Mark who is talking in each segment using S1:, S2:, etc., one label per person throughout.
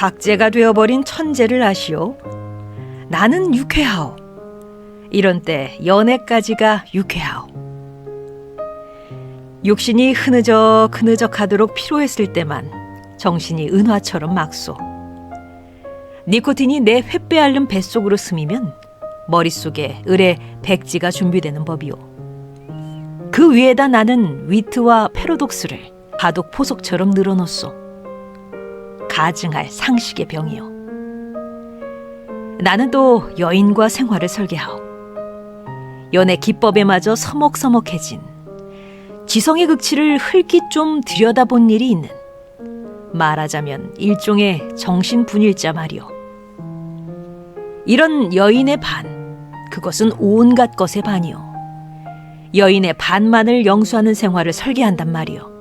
S1: 박제가 되어버린 천재를 아시오. 나는 유쾌하오. 이런 때 연애까지가 유쾌하오. 육신이 흐느적흐느적하도록 피로했을 때만 정신이 은화처럼 막소. 니코틴이 내 횃배 앓는 뱃속으로 스미면 머릿속에 을의 백지가 준비되는 법이오. 그 위에다 나는 위트와 패러독스를 바둑 포석처럼 늘어놓소. 가증할 상식의 병이오. 나는 또 여인과 생활을 설계하오. 연애 기법에마저 서먹서먹해진 지성의 극치를 흘낏 좀 들여다본 일이 있는, 말하자면 일종의 정신분일자 말이오. 이런 여인의 반, 그것은 온갖 것의 반이오. 여인의 반만을 영수하는 생활을 설계한단 말이오.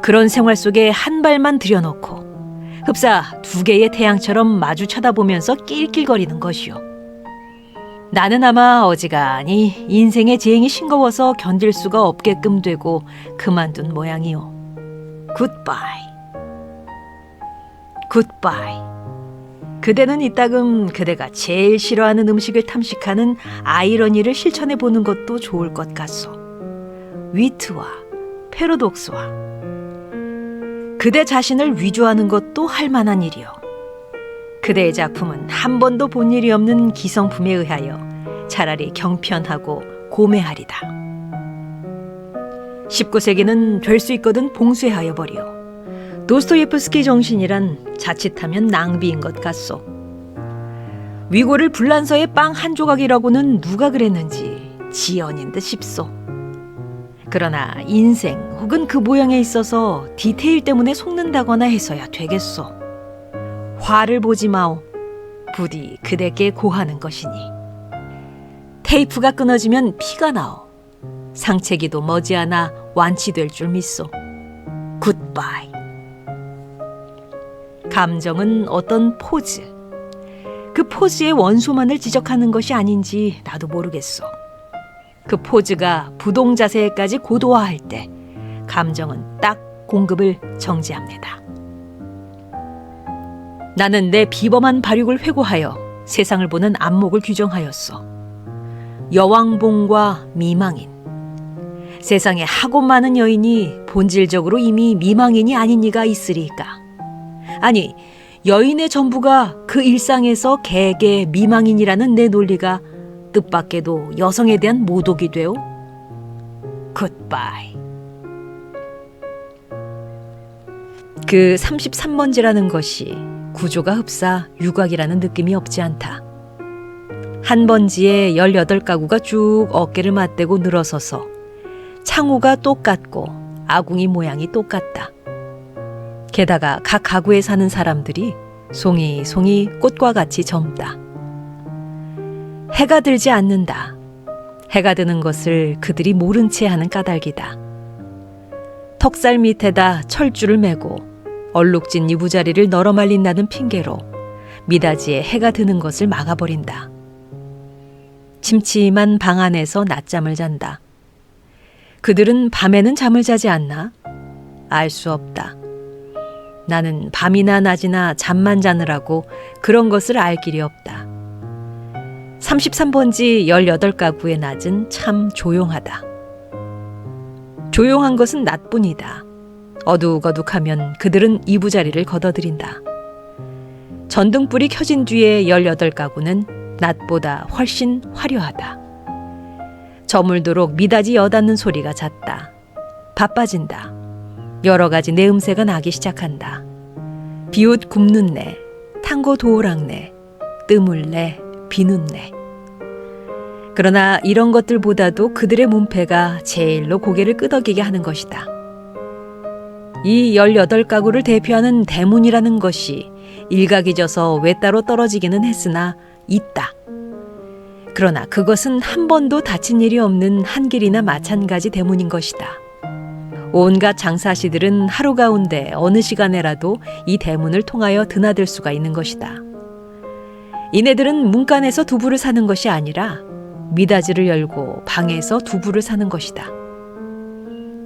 S1: 그런 생활 속에 한 발만 들여놓고 흡사 두 개의 태양처럼 마주 쳐다보면서 낄낄거리는 것이오. 나는 아마 어지간히 인생의 재행이 싱거워서 견딜 수가 없게끔 되고 그만둔 모양이오. 굿바이. 굿바이. 그대는 이따금 그대가 제일 싫어하는 음식을 탐식하는 아이러니를 실천해보는 것도 좋을 것 같소. 위트와 패러독스와 그대 자신을 위조하는 것도 할 만한 일이오. 그대의 작품은 한 번도 본 일이 없는 기성품에 의하여 차라리 경편하고 고매하리다. 19세기는 될 수 있거든 봉쇄하여 버리오. 도스토예프스키 정신이란 자칫하면 낭비인 것 같소. 위고를 불란서의 빵 한 조각이라고는 누가 그랬는지 지연인 듯 싶소. 그러나 인생 혹은 그 모양에 있어서 디테일 때문에 속는다거나 해서야 되겠소. 화를 보지 마오. 부디 그대께 고하는 것이니. 테이프가 끊어지면 피가 나오. 상체기도 머지않아 완치될 줄 믿소. 굿바이. 감정은 어떤 포즈, 그 포즈의 원소만을 지적하는 것이 아닌지 나도 모르겠소. 그 포즈가 부동 자세까지 고도화할 때 감정은 딱 공급을 정지합니다. 나는 내 비범한 발육을 회고하여 세상을 보는 안목을 규정하였소. 여왕봉과 미망인. 세상에 하고 많은 여인이 본질적으로 이미 미망인이 아닌 이가 있으리까. 아니, 여인의 전부가 그 일상에서 개개 미망인이라는 내 논리가 뜻밖에도 여성에 대한 모독이 되오. 굿바이. 그 33번지라는 것이 구조가 흡사 유곽이라는 느낌이 없지 않다. 한 번지에 18가구가 쭉 어깨를 맞대고 늘어서서 창호가 똑같고 아궁이 모양이 똑같다. 게다가 각 가구에 사는 사람들이 송이송이 꽃과 같이 젊다. 해가 들지 않는다. 해가 드는 것을 그들이 모른 채 하는 까닭이다. 턱살 밑에다 철줄을 매고 얼룩진 이부자리를 널어말린다는 핑계로 미닫이에 해가 드는 것을 막아버린다. 침침한 방 안에서 낮잠을 잔다. 그들은 밤에는 잠을 자지 않나? 알 수 없다. 나는 밤이나 낮이나 잠만 자느라고 그런 것을 알 길이 없다. 33번지 18가구의 낮은 참 조용하다. 조용한 것은 낮뿐이다. 어둑어둑하면 그들은 이부자리를 걷어들인다. 전등불이 켜진 뒤에 18가구는 낮보다 훨씬 화려하다. 저물도록 미닫이 여닫는 소리가 잦다. 바빠진다. 여러 가지 내음새가 나기 시작한다. 비옷 굽는내, 탕고 도오락내, 뜨물내, 비눈내. 그러나 이런 것들보다도 그들의 문패가 제일로 고개를 끄덕이게 하는 것이다. 이 18가구를 대표하는 대문이라는 것이 일각이 져서 외따로 떨어지기는 했으나 있다. 그러나 그것은 한 번도 다친 일이 없는 한길이나 마찬가지 대문인 것이다. 온갖 장사시들은 하루 가운데 어느 시간에라도 이 대문을 통하여 드나들 수가 있는 것이다. 이네들은 문간에서 두부를 사는 것이 아니라 미닫이를 열고 방에서 두부를 사는 것이다.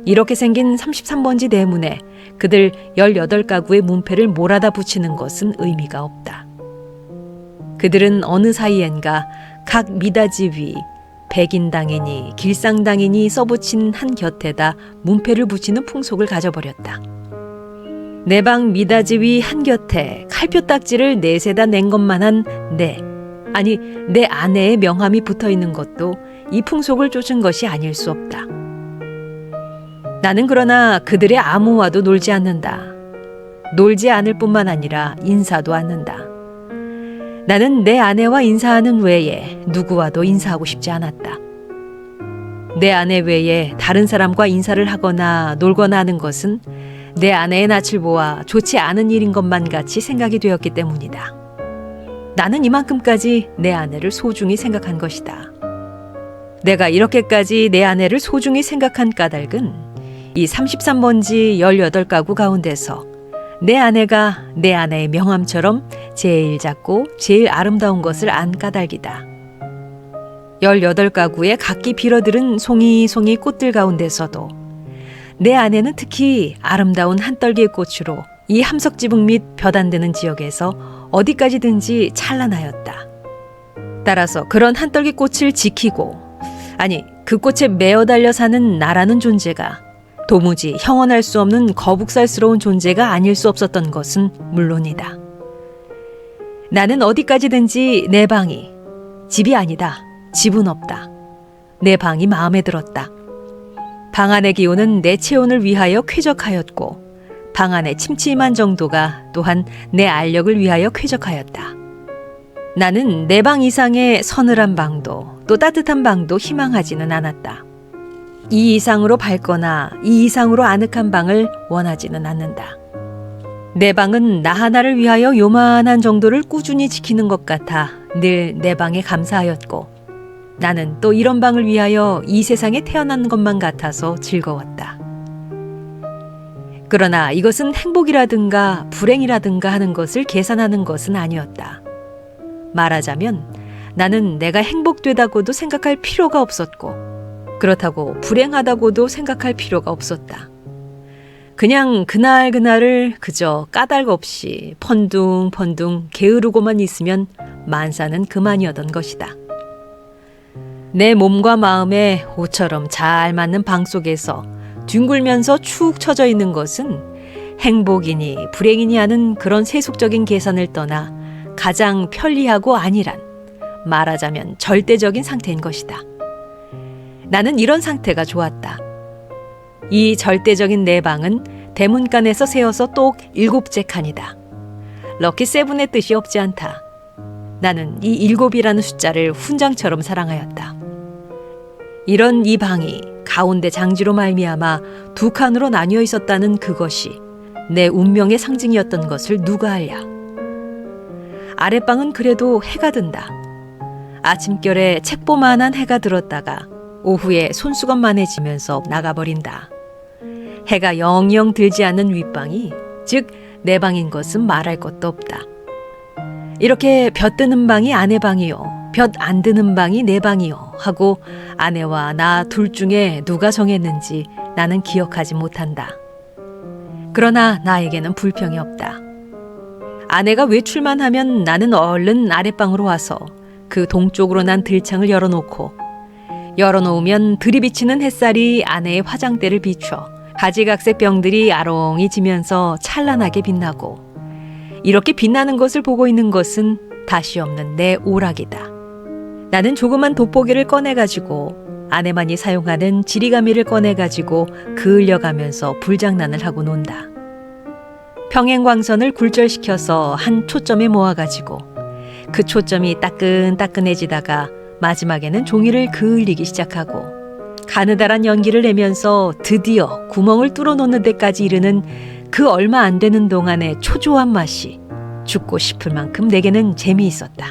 S1: 이렇게 생긴 33번지 대문에 그들 18가구의 문패를 몰아다 붙이는 것은 의미가 없다. 그들은 어느 사이엔가 각 미닫이 위 백인당이니 길상당이니 써붙인 한 곁에다 문패를 붙이는 풍속을 가져버렸다. 내 방 미닫이 위 한 곁에 칼표 딱지를 내세다 낸 것만한 내 아내의 명함이 붙어있는 것도 이 풍속을 쫓은 것이 아닐 수 없다. 나는 그러나 그들의 아무와도 놀지 않는다. 놀지 않을 뿐만 아니라 인사도 않는다. 나는 내 아내와 인사하는 외에 누구와도 인사하고 싶지 않았다. 내 아내 외에 다른 사람과 인사를 하거나 놀거나 하는 것은 내 아내의 낯을 보아 좋지 않은 일인 것만 같이 생각이 되었기 때문이다. 나는 이만큼까지 내 아내를 소중히 생각한 것이다. 내가 이렇게까지 내 아내를 소중히 생각한 까닭은 이 33번지 18가구 가운데서 내 아내가 내 아내의 명함처럼 제일 작고 제일 아름다운 것을 안 까닭이다. 18가구의 각기 빌어들은 송이송이 꽃들 가운데서도 내 아내는 특히 아름다운 한떨기의 꽃으로 이 함석지붕 및 볕 안 드는 지역에서 어디까지든지 찬란하였다. 따라서 그런 한떨기 꽃을 지키고 그 꽃에 매어 달려 사는 나라는 존재가 도무지 형언할 수 없는 거북살스러운 존재가 아닐 수 없었던 것은 물론이다. 나는 어디까지든지 내 방이 집이 아니다. 집은 없다. 내 방이 마음에 들었다. 방 안의 기온은 내 체온을 위하여 쾌적하였고 방 안의 침침한 정도가 또한 내 알력을 위하여 쾌적하였다. 나는 내 방 이상의 서늘한 방도 또 따뜻한 방도 희망하지는 않았다. 이 이상으로 밝거나 이 이상으로 아늑한 방을 원하지는 않는다. 내 방은 나 하나를 위하여 요만한 정도를 꾸준히 지키는 것 같아 늘 내 방에 감사하였고 나는 또 이런 방을 위하여 이 세상에 태어난 것만 같아서 즐거웠다. 그러나 이것은 행복이라든가 불행이라든가 하는 것을 계산하는 것은 아니었다. 말하자면 나는 내가 행복되다고도 생각할 필요가 없었고 그렇다고 불행하다고도 생각할 필요가 없었다. 그냥 그날을 그저 까닭 없이 펀둥펀둥 게으르고만 있으면 만사는 그만이었던 것이다. 내 몸과 마음에 호처럼 잘 맞는 방 속에서 뒹굴면서 축 처져 있는 것은 행복이니 불행이니 하는 그런 세속적인 계산을 떠나 가장 편리하고 안일한 말하자면 절대적인 상태인 것이다. 나는 이런 상태가 좋았다. 이 절대적인 내 방은 대문간에서 세어서 똑 7째 칸이다. 럭키 세븐의 뜻이 없지 않다. 나는 이 7이라는 숫자를 훈장처럼 사랑하였다. 이런 이 방이 가운데 장지로 말미암아 2칸으로 나뉘어 있었다는 그것이 내 운명의 상징이었던 것을 누가 알랴. 아랫방은 그래도 해가 든다. 아침결에 책보만한 해가 들었다가 오후에 손수건만해지면서 나가버린다. 해가 영영 들지 않는 윗방이 즉 내 방인 것은 말할 것도 없다. 이렇게 볕 드는 방이 아내 방이요 볕 안 드는 방이 내 방이요 하고 아내와 나 둘 중에 누가 정했는지 나는 기억하지 못한다. 그러나 나에게는 불평이 없다. 아내가 외출만 하면 나는 얼른 아랫방으로 와서 그 동쪽으로 난 들창을 열어놓으면 들이비치는 햇살이 아내의 화장대를 비춰 가지각색 병들이 아롱이 지면서 찬란하게 빛나고 이렇게 빛나는 것을 보고 있는 것은 다시 없는 내 오락이다. 나는 조그만 돋보기를 꺼내가지고 아내만이 사용하는 지리가미를 꺼내가지고 그을려가면서 불장난을 하고 논다. 평행광선을 굴절시켜서 한 초점에 모아가지고 그 초점이 따끈따끈해지다가 마지막에는 종이를 그을리기 시작하고 가느다란 연기를 내면서 드디어 구멍을 뚫어놓는 데까지 이르는 그 얼마 안 되는 동안의 초조한 맛이 죽고 싶을 만큼 내게는 재미있었다.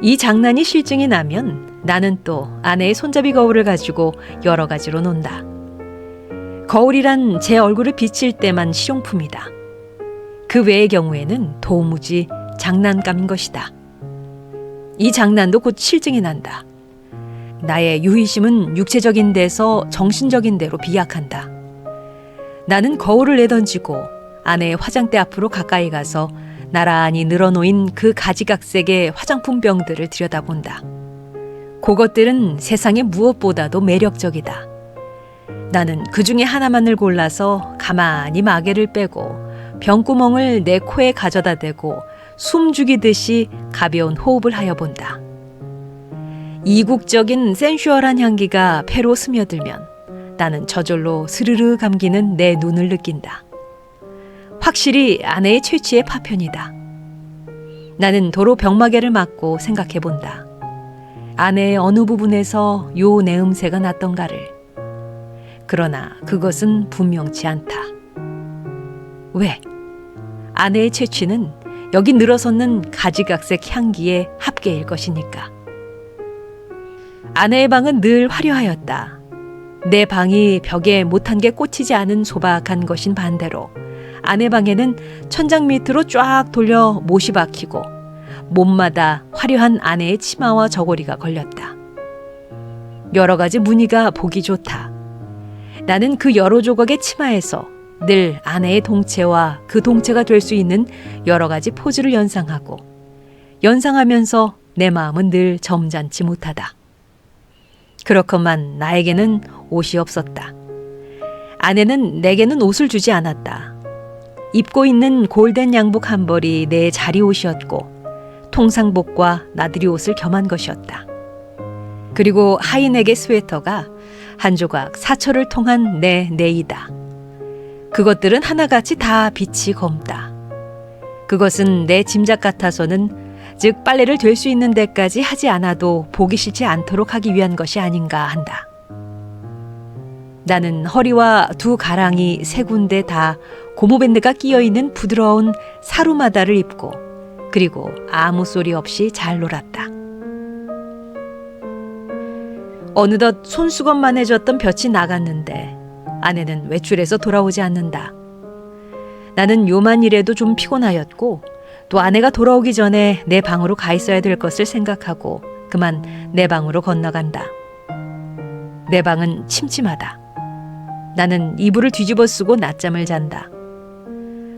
S1: 이 장난이 실증이 나면 나는 또 아내의 손잡이 거울을 가지고 여러 가지로 논다. 거울이란 제 얼굴을 비칠 때만 실용품이다. 그 외의 경우에는 도무지 장난감인 것이다. 이 장난도 곧 실증이 난다. 나의 유희심은 육체적인 데서 정신적인 데로 비약한다. 나는 거울을 내던지고 아내의 화장대 앞으로 가까이 가서 나란히 늘어놓인 그 가지각색의 화장품 병들을 들여다본다. 그것들은 세상의 무엇보다도 매력적이다. 나는 그 중에 하나만을 골라서 가만히 마개를 빼고 병구멍을 내 코에 가져다 대고 숨 죽이듯이 가벼운 호흡을 하여 본다. 이국적인 센슈얼한 향기가 폐로 스며들면 나는 저절로 스르르 감기는 내 눈을 느낀다. 확실히 아내의 최치의 파편이다. 나는 도로 병마개를 맞고 생각해 본다. 아내의 어느 부분에서 요 내음새가 났던가를. 그러나 그것은 분명치 않다. 왜? 아내의 채취는 여기 늘어섰는 가지각색 향기의 합계일 것이니까. 아내의 방은 늘 화려하였다. 내 방이 벽에 못한 게 꽂히지 않은 소박한 것인 반대로 아내 방에는 천장 밑으로 쫙 돌려 못이 박히고 몸마다 화려한 아내의 치마와 저고리가 걸렸다. 여러 가지 무늬가 보기 좋다. 나는 그 여러 조각의 치마에서 늘 아내의 동체와 그 동체가 될 수 있는 여러 가지 포즈를 연상하면서 내 마음은 늘 점잖지 못하다. 그렇건만 나에게는 옷이 없었다. 아내는 내게는 옷을 주지 않았다. 입고 있는 골덴 양복 한 벌이 내 자리 옷이었고 통상복과 나들이 옷을 겸한 것이었다. 그리고 하이넥의 스웨터가 한 조각 사철을 통한 내 내이다. 그것들은 하나같이 다 빛이 검다. 그것은 내 짐작 같아서는 즉 빨래를 될 수 있는 데까지 하지 않아도 보기 싫지 않도록 하기 위한 것이 아닌가 한다. 나는 허리와 두 가랑이 세 군데 다 고무밴드가 끼어있는 부드러운 사루마다를 입고 그리고 아무 소리 없이 잘 놀았다. 어느덧 손수건만해졌던 볕이 나갔는데 아내는 외출해서 돌아오지 않는다. 나는 요만 일해도 좀 피곤하였고 또 아내가 돌아오기 전에 내 방으로 가 있어야 될 것을 생각하고 그만 내 방으로 건너간다. 내 방은 침침하다. 나는 이불을 뒤집어 쓰고 낮잠을 잔다.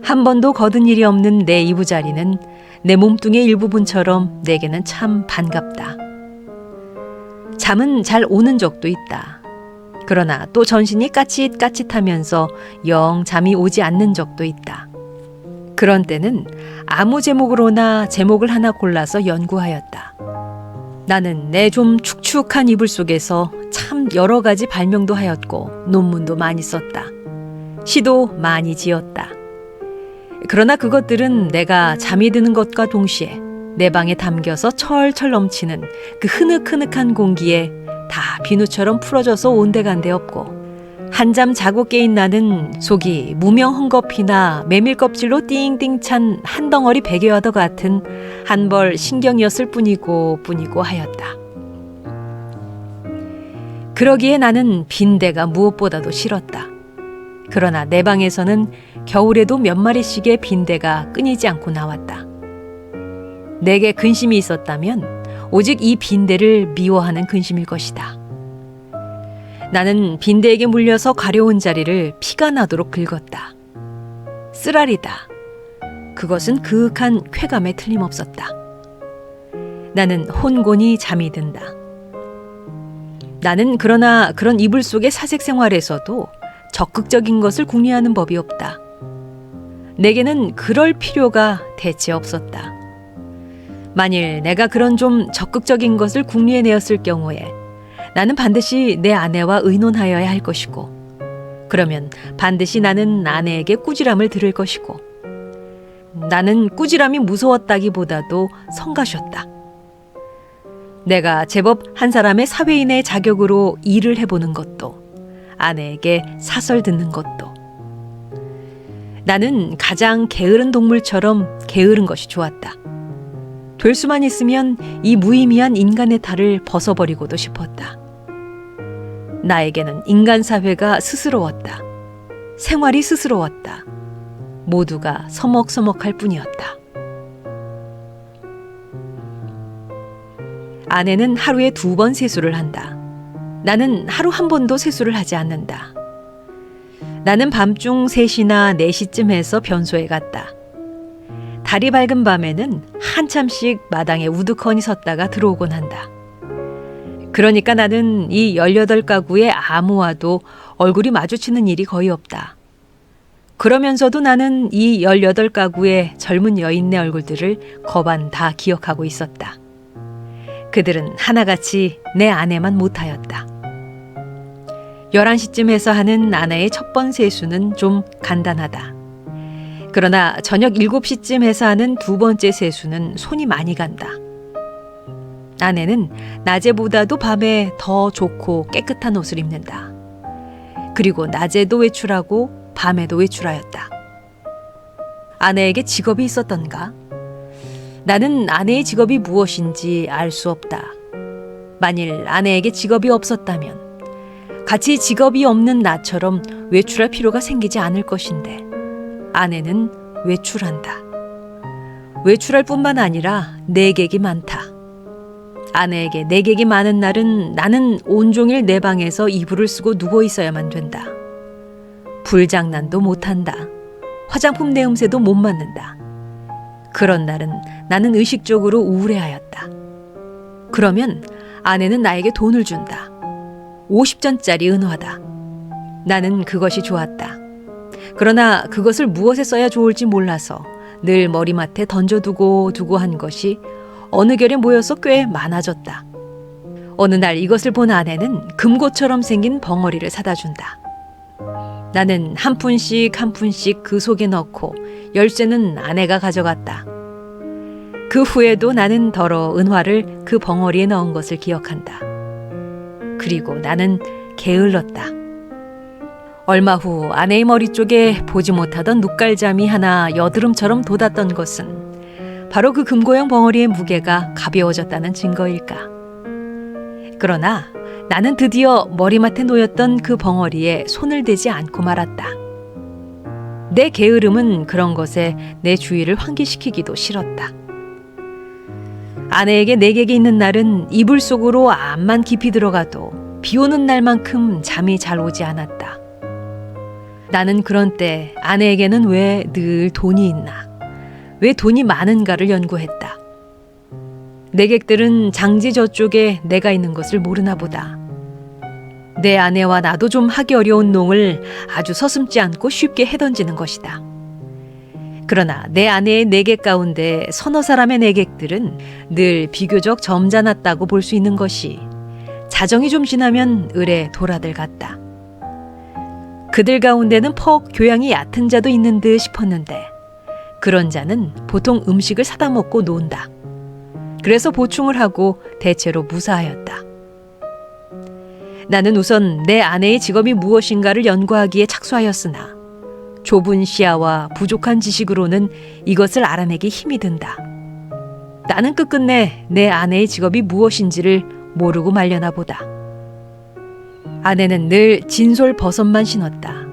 S1: 한 번도 거둔 일이 없는 내 이부자리는 내 몸뚱이의 일부분처럼 내게는 참 반갑다. 잠은 잘 오는 적도 있다. 그러나 또 전신이 까칫까칫하면서 영 잠이 오지 않는 적도 있다. 그런 때는 아무 제목으로나 제목을 하나 골라서 연구하였다. 나는 내 좀 축축한 이불 속에서 참 여러 가지 발명도 하였고 논문도 많이 썼다. 시도 많이 지었다. 그러나 그것들은 내가 잠이 드는 것과 동시에 내 방에 담겨서 철철 넘치는 그 흐느흐느한 공기에 다 비누처럼 풀어져서 온데간데 없고 한잠 자고 깨인 나는 속이 무명 헝겊이나 메밀껍질로 띵띵 찬 한 덩어리 베개와도 같은 한 벌 신경이었을 뿐이고 하였다. 그러기에 나는 빈대가 무엇보다도 싫었다. 그러나 내 방에서는 겨울에도 몇 마리씩의 빈대가 끊이지 않고 나왔다. 내게 근심이 있었다면 오직 이 빈대를 미워하는 근심일 것이다. 나는 빈대에게 물려서 가려운 자리를 피가 나도록 긁었다. 쓰라리다. 그것은 그윽한 쾌감에 틀림없었다. 나는 혼곤히 잠이 든다. 나는 그러나 그런 이불 속의 사색 생활에서도 적극적인 것을 궁리하는 법이 없다. 내게는 그럴 필요가 대체 없었다. 만일 내가 그런 좀 적극적인 것을 궁리해내었을 경우에 나는 반드시 내 아내와 의논하여야 할 것이고 그러면 반드시 나는 아내에게 꾸지람을 들을 것이고 나는 꾸지람이 무서웠다기보다도 성가셨다. 내가 제법 한 사람의 사회인의 자격으로 일을 해보는 것도 아내에게 사설 듣는 것도 나는 가장 게으른 동물처럼 게으른 것이 좋았다. 될 수만 있으면 이 무의미한 인간의 탈을 벗어버리고도 싶었다. 나에게는 인간 사회가 스스러웠다. 생활이 스스러웠다. 모두가 서먹서먹할 뿐이었다. 아내는 하루에 2번 세수를 한다. 나는 하루 1번도 세수를 하지 않는다. 나는 밤중 3시나 4시쯤 해서 변소에 갔다. 달이 밝은 밤에는 한참씩 마당에 우두커니 섰다가 들어오곤 한다. 그러니까 나는 이 18가구의 아무와도 얼굴이 마주치는 일이 거의 없다. 그러면서도 나는 이 18가구의 젊은 여인네 얼굴들을 거반 다 기억하고 있었다. 그들은 하나같이 내 아내만 못하였다. 11시쯤 해서 하는 아내의 첫 번 세수는 좀 간단하다. 그러나 저녁 7시쯤 해서 하는 2번째 세수는 손이 많이 간다. 아내는 낮에보다도 밤에 더 좋고 깨끗한 옷을 입는다. 그리고 낮에도 외출하고 밤에도 외출하였다. 아내에게 직업이 있었던가? 나는 아내의 직업이 무엇인지 알 수 없다. 만일 아내에게 직업이 없었다면 같이 직업이 없는 나처럼 외출할 필요가 생기지 않을 것인데 아내는 외출한다. 외출할 뿐만 아니라 내객이 많다. 아내에게 내객이 많은 날은 나는 온종일 내 방에서 이불을 쓰고 누워 있어야만 된다. 불장난도 못한다. 화장품 내음새도 못 맡는다. 그런 날은 나는 의식적으로 우울해하였다. 그러면 아내는 나에게 돈을 준다. 50전짜리 은화다. 나는 그것이 좋았다. 그러나 그것을 무엇에 써야 좋을지 몰라서 늘 머리맡에 던져두고 한 것이 어느 결에 모여서 꽤 많아졌다. 어느 날 이것을 본 아내는 금고처럼 생긴 벙어리를 사다 준다. 나는 한 푼씩 그 속에 넣고 열쇠는 아내가 가져갔다. 그 후에도 나는 더러 은화를 그 벙어리에 넣은 것을 기억한다. 그리고 나는 게을렀다. 얼마 후 아내의 머리 쪽에 보지 못하던 눈깔잠이 하나 여드름처럼 돋았던 것은 바로 그 금고형 벙어리의 무게가 가벼워졌다는 증거일까. 그러나 나는 드디어 머리맡에 놓였던 그 벙어리에 손을 대지 않고 말았다. 내 게으름은 그런 것에 내 주의를 환기시키기도 싫었다. 아내에게 내객이 있는 날은 이불 속으로 암만 깊이 들어가도 비 오는 날만큼 잠이 잘 오지 않았다. 나는 그런 때 아내에게는 왜 늘 돈이 있나, 왜 돈이 많은가를 연구했다. 내객들은 장지 저쪽에 내가 있는 것을 모르나 보다. 내 아내와 나도 좀 하기 어려운 농을 아주 서슴지 않고 쉽게 해던지는 것이다. 그러나 내 아내의 내객 가운데 서너 사람의 내객들은 늘 비교적 점잖았다고 볼 수 있는 것이 자정이 좀 지나면 을에 돌아들 같다. 그들 가운데는 퍽 교양이 얕은 자도 있는 듯 싶었는데 그런 자는 보통 음식을 사다 먹고 논다. 그래서 보충을 하고 대체로 무사하였다. 나는 우선 내 아내의 직업이 무엇인가를 연구하기에 착수하였으나 좁은 시야와 부족한 지식으로는 이것을 알아내기 힘이 든다. 나는 끝끝내 내 아내의 직업이 무엇인지를 모르고 말려나 보다. 아내는 늘 진솔 버섯만 신었다.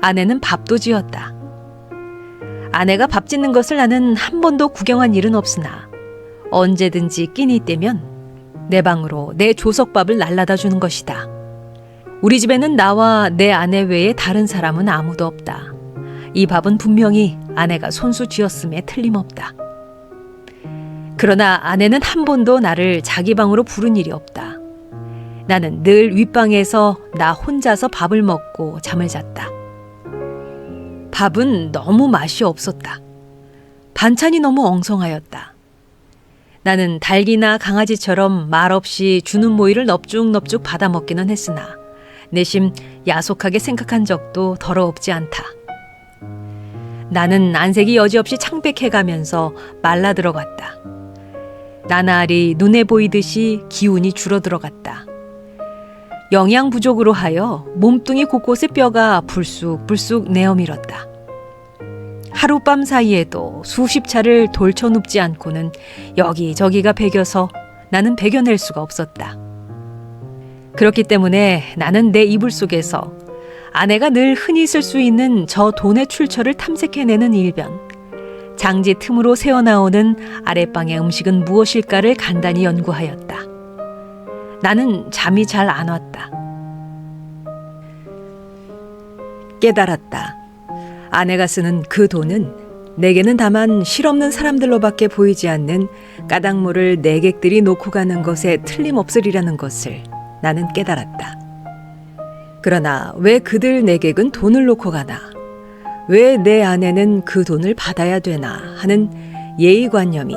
S1: 아내는 밥도 지었다. 아내가 밥 짓는 것을 나는 한 번도 구경한 일은 없으나 언제든지 끼니 때면 내 방으로 내 조석밥을 날라다 주는 것이다. 우리 집에는 나와 내 아내 외에 다른 사람은 아무도 없다. 이 밥은 분명히 아내가 손수 쥐었음에 틀림없다. 그러나 아내는 한 번도 나를 자기 방으로 부른 일이 없다. 나는 늘 윗방에서 나 혼자서 밥을 먹고 잠을 잤다. 밥은 너무 맛이 없었다. 반찬이 너무 엉성하였다. 나는 닭이나 강아지처럼 말없이 주는 모이를 넙죽넙죽 받아 먹기는 했으나 내심 야속하게 생각한 적도 더러없지 않다. 나는 안색이 여지없이 창백해가면서 말라들어갔다. 나날이 눈에 보이듯이 기운이 줄어들어갔다. 영양 부족으로 하여 몸뚱이 곳곳에 뼈가 불쑥불쑥 내어밀었다. 하룻밤 사이에도 수십 차를 돌쳐눕지 않고는 여기저기가 베겨서 나는 베겨낼 수가 없었다. 그렇기 때문에 나는 내 이불 속에서 아내가 늘 흔히 쓸 수 있는 저 돈의 출처를 탐색해내는 일변, 장지 틈으로 새어나오는 아랫방의 음식은 무엇일까를 간단히 연구하였다. 나는 잠이 잘 안 왔다. 깨달았다. 아내가 쓰는 그 돈은 내게는 다만 실없는 사람들로밖에 보이지 않는 까닭모를 내객들이 놓고 가는 것에 틀림없으리라는 것을 나는 깨달았다. 그러나 왜 그들 내객은 돈을 놓고 가나? 왜 내 아내는 그 돈을 받아야 되나 하는 예의관념이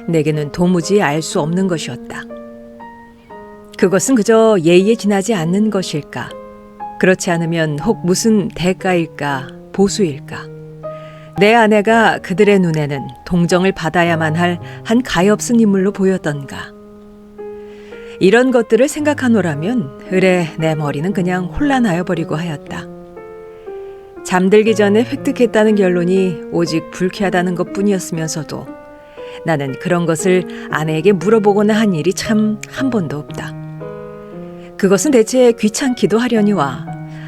S1: 내게는 도무지 알 수 없는 것이었다. 그것은 그저 예의에 지나지 않는 것일까? 그렇지 않으면 혹 무슨 대가일까? 보수일까? 내 아내가 그들의 눈에는 동정을 받아야만 할 한 가엾은 인물로 보였던가? 이런 것들을 생각하노라면 으레 내 머리는 그냥 혼란하여 버리고 하였다. 잠들기 전에 획득했다는 결론이 오직 불쾌하다는 것뿐이었으면서도 나는 그런 것을 아내에게 물어보거나 한 일이 참 한 번도 없다. 그것은 대체 귀찮기도 하려니와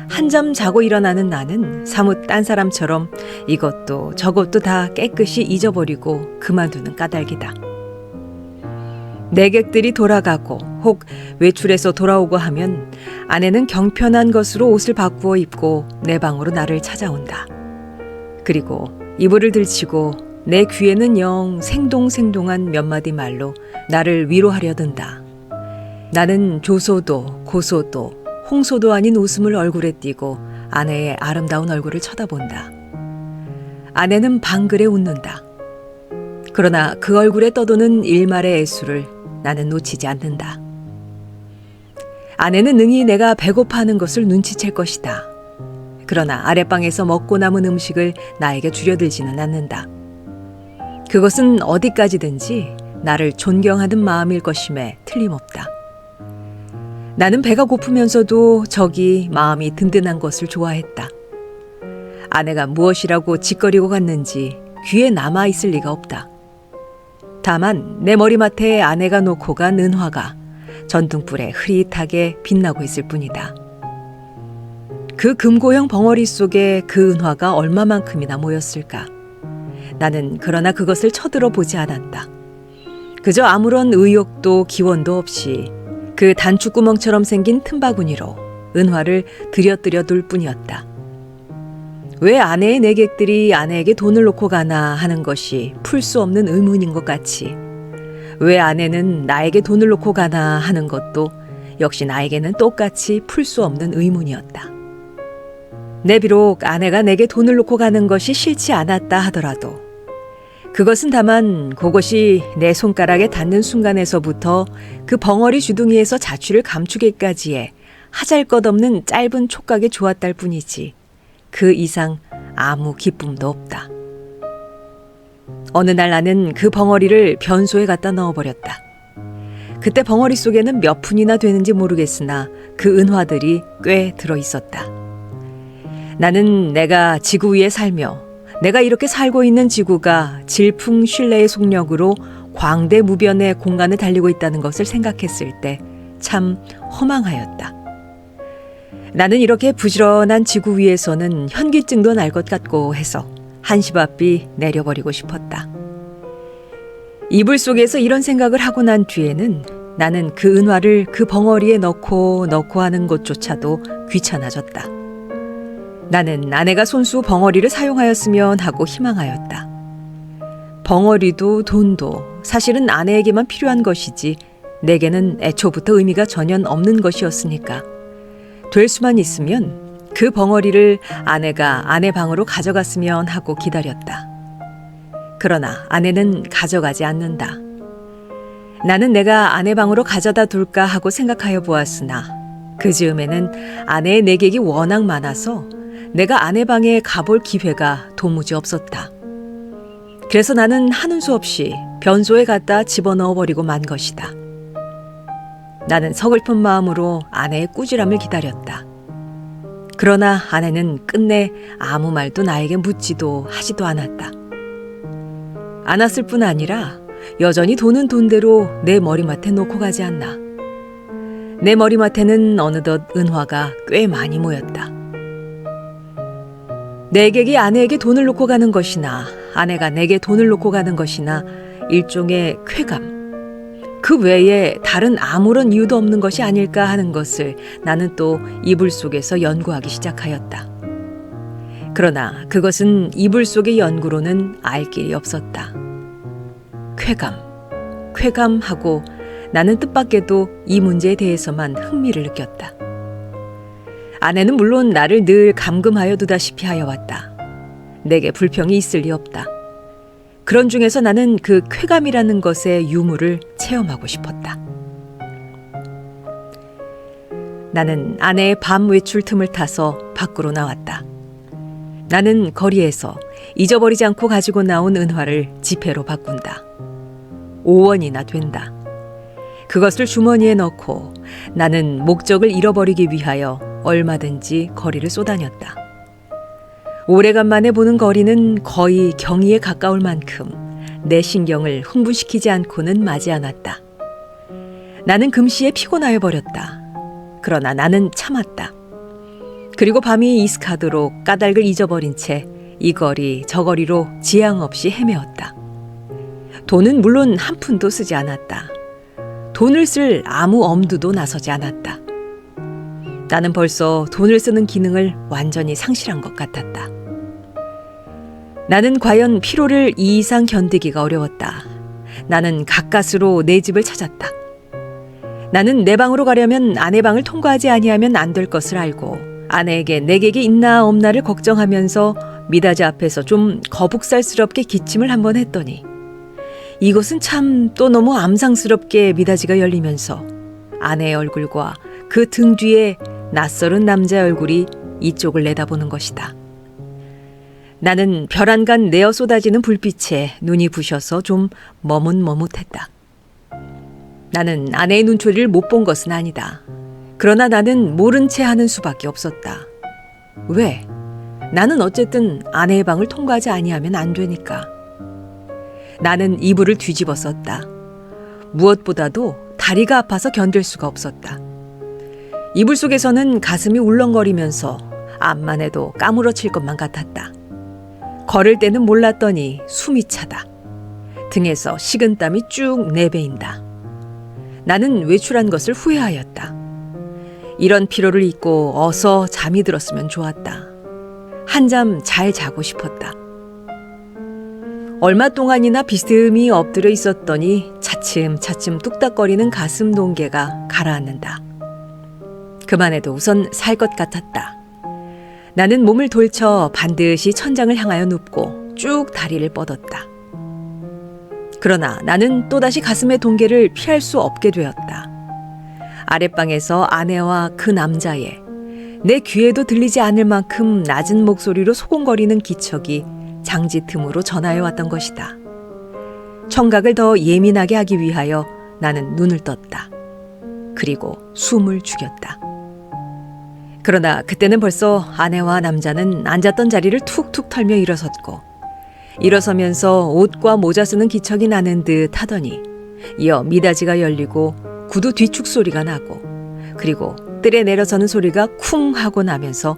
S1: 한잠 자고 일어나는 나는 사뭇 딴 사람처럼 이것도 저것도 다 깨끗이 잊어버리고 그만두는 까닭이다. 내객들이 돌아가고 혹 외출해서 돌아오고 하면 아내는 경편한 것으로 옷을 바꾸어 입고 내 방으로 나를 찾아온다. 그리고 이불을 들치고 내 귀에는 영 생동생동한 몇 마디 말로 나를 위로하려 든다. 나는 조소도 고소도 홍소도 아닌 웃음을 얼굴에 띠고 아내의 아름다운 얼굴을 쳐다본다. 아내는 방글에 웃는다. 그러나 그 얼굴에 떠도는 일말의 애수를 나는 놓치지 않는다. 아내는 능히 내가 배고파하는 것을 눈치챌 것이다. 그러나 아랫방에서 먹고 남은 음식을 나에게 주려들지는 않는다. 그것은 어디까지든지 나를 존경하는 마음일 것임에 틀림없다. 나는 배가 고프면서도 적이 마음이 든든한 것을 좋아했다. 아내가 무엇이라고 짓거리고 갔는지 귀에 남아있을 리가 없다. 다만 내 머리맡에 아내가 놓고 간 은화가 전등불에 흐릿하게 빛나고 있을 뿐이다. 그 금고형 벙어리 속에 그 은화가 얼마만큼이나 모였을까? 나는 그러나 그것을 쳐들어보지 않았다. 그저 아무런 의욕도 기원도 없이 그 단추구멍처럼 생긴 틈바구니로 은화를 들여뜨려 둘 뿐이었다. 왜 아내의 내객들이 아내에게 돈을 놓고 가나 하는 것이 풀 수 없는 의문인 것 같이 왜 아내는 나에게 돈을 놓고 가나 하는 것도 역시 나에게는 똑같이 풀 수 없는 의문이었다. 내 비록 아내가 내게 돈을 놓고 가는 것이 싫지 않았다 하더라도 그것은 다만 그것이 내 손가락에 닿는 순간에서부터 그 벙어리 주둥이에서 자취를 감추기까지의 하잘것없는 짧은 촉각에 좋았달 뿐이지 그 이상 아무 기쁨도 없다. 어느 날 나는 그 벙어리를 변소에 갖다 넣어버렸다. 그때 벙어리 속에는 몇 푼이나 되는지 모르겠으나 그 은화들이 꽤 들어있었다. 나는 내가 지구 위에 살며 내가 이렇게 살고 있는 지구가 질풍신래의 속력으로 광대무변의 공간을 달리고 있다는 것을 생각했을 때 참 허망하였다. 나는 이렇게 부지런한 지구 위에서는 현기증도 날 것 같고 해서 한시바삐 내려버리고 싶었다. 이불 속에서 이런 생각을 하고 난 뒤에는 나는 그 은화를 그 벙어리에 넣고 하는 것조차도 귀찮아졌다. 나는 아내가 손수 벙어리를 사용하였으면 하고 희망하였다. 벙어리도 돈도 사실은 아내에게만 필요한 것이지 내게는 애초부터 의미가 전혀 없는 것이었으니까 될 수만 있으면 그 벙어리를 아내가 아내 방으로 가져갔으면 하고 기다렸다. 그러나 아내는 가져가지 않는다. 나는 내가 아내 방으로 가져다 둘까 하고 생각하여 보았으나 그 즈음에는 아내의 내객이 워낙 많아서 내가 아내 방에 가볼 기회가 도무지 없었다. 그래서 나는 하는 수 없이 변소에 갖다 집어넣어버리고 만 것이다. 나는 서글픈 마음으로 아내의 꾸지람을 기다렸다. 그러나 아내는 끝내 아무 말도 나에게 묻지도 하지도 않았다. 않았을 뿐 아니라 여전히 돈은 돈대로 내 머리맡에 놓고 가지 않나. 내 머리맡에는 어느덧 은화가 꽤 많이 모였다. 내객이 아내에게 돈을 놓고 가는 것이나 아내가 내게 돈을 놓고 가는 것이나 일종의 쾌감, 그 외에 다른 아무런 이유도 없는 것이 아닐까 하는 것을 나는 또 이불 속에서 연구하기 시작하였다. 그러나 그것은 이불 속의 연구로는 알 길이 없었다. 쾌감하고 나는 뜻밖에도 이 문제에 대해서만 흥미를 느꼈다. 아내는 물론 나를 늘 감금하여 두다시피 하여 왔다. 내게 불평이 있을 리 없다. 그런 중에서 나는 그 쾌감이라는 것의 유무를 체험하고 싶었다. 나는 아내의 밤 외출 틈을 타서 밖으로 나왔다. 나는 거리에서 잊어버리지 않고 가지고 나온 은화를 지폐로 바꾼다. 5원이나 된다. 그것을 주머니에 넣고 나는 목적을 잃어버리기 위하여 얼마든지 거리를 쏘다녔다. 오래간만에 보는 거리는 거의 경의에 가까울 만큼 내 신경을 흥분시키지 않고는 마지 않았다. 나는 금시에 피곤하여 버렸다. 그러나 나는 참았다. 그리고 밤이 이슥하도록 까닭을 잊어버린 채 이 거리 저 거리로 지양 없이 헤매었다. 돈은 물론 한 푼도 쓰지 않았다. 돈을 쓸 아무 엄두도 나서지 않았다. 나는 벌써 돈을 쓰는 기능을 완전히 상실한 것 같았다. 나는 과연 피로를 이 이상 견디기가 어려웠다. 나는 가까스로 내 집을 찾았다. 나는 내 방으로 가려면 아내 방을 통과하지 아니하면 안 될 것을 알고 아내에게 내 객이 있나 없나를 걱정하면서 미닫이 앞에서 좀 거북살스럽게 기침을 한번 했더니 이것은 참 또 너무 암상스럽게 미닫이가 열리면서 아내의 얼굴과 그 등 뒤에 낯설은 남자의 얼굴이 이쪽을 내다보는 것이다. 나는 벼란간 내어 쏟아지는 불빛에 눈이 부셔서 좀 머뭇머뭇했다. 나는 아내의 눈초리를 못 본 것은 아니다. 그러나 나는 모른 채 하는 수밖에 없었다. 왜? 나는 어쨌든 아내의 방을 통과하지 아니하면 안 되니까. 나는 이불을 뒤집어 썼다. 무엇보다도 다리가 아파서 견딜 수가 없었다. 이불 속에서는 가슴이 울렁거리면서 암만 해도 까무러칠 것만 같았다. 걸을 때는 몰랐더니 숨이 차다. 등에서 식은땀이 쭉 내배인다. 나는 외출한 것을 후회하였다. 이런 피로를 잊고 어서 잠이 들었으면 좋았다. 한잠 잘 자고 싶었다. 얼마 동안이나 비스듬히 엎드려 있었더니 차츰차츰 뚝딱거리는 가슴 동계가 가라앉는다. 그만해도 우선 살 것 같았다. 나는 몸을 돌쳐 반드시 천장을 향하여 눕고 쭉 다리를 뻗었다. 그러나 나는 또다시 가슴의 동계를 피할 수 없게 되었다. 아랫방에서 아내와 그 남자의 내 귀에도 들리지 않을 만큼 낮은 목소리로 소곤거리는 기척이 장지 틈으로 전하여 왔던 것이다. 청각을 더 예민하게 하기 위하여 나는 눈을 떴다. 그리고 숨을 죽였다. 그러나 그때는 벌써 아내와 남자는 앉았던 자리를 툭툭 털며 일어섰고 일어서면서 옷과 모자 쓰는 기척이 나는 듯 하더니 이어 미닫이가 열리고 구두 뒤축 소리가 나고 그리고 뜰에 내려서는 소리가 쿵 하고 나면서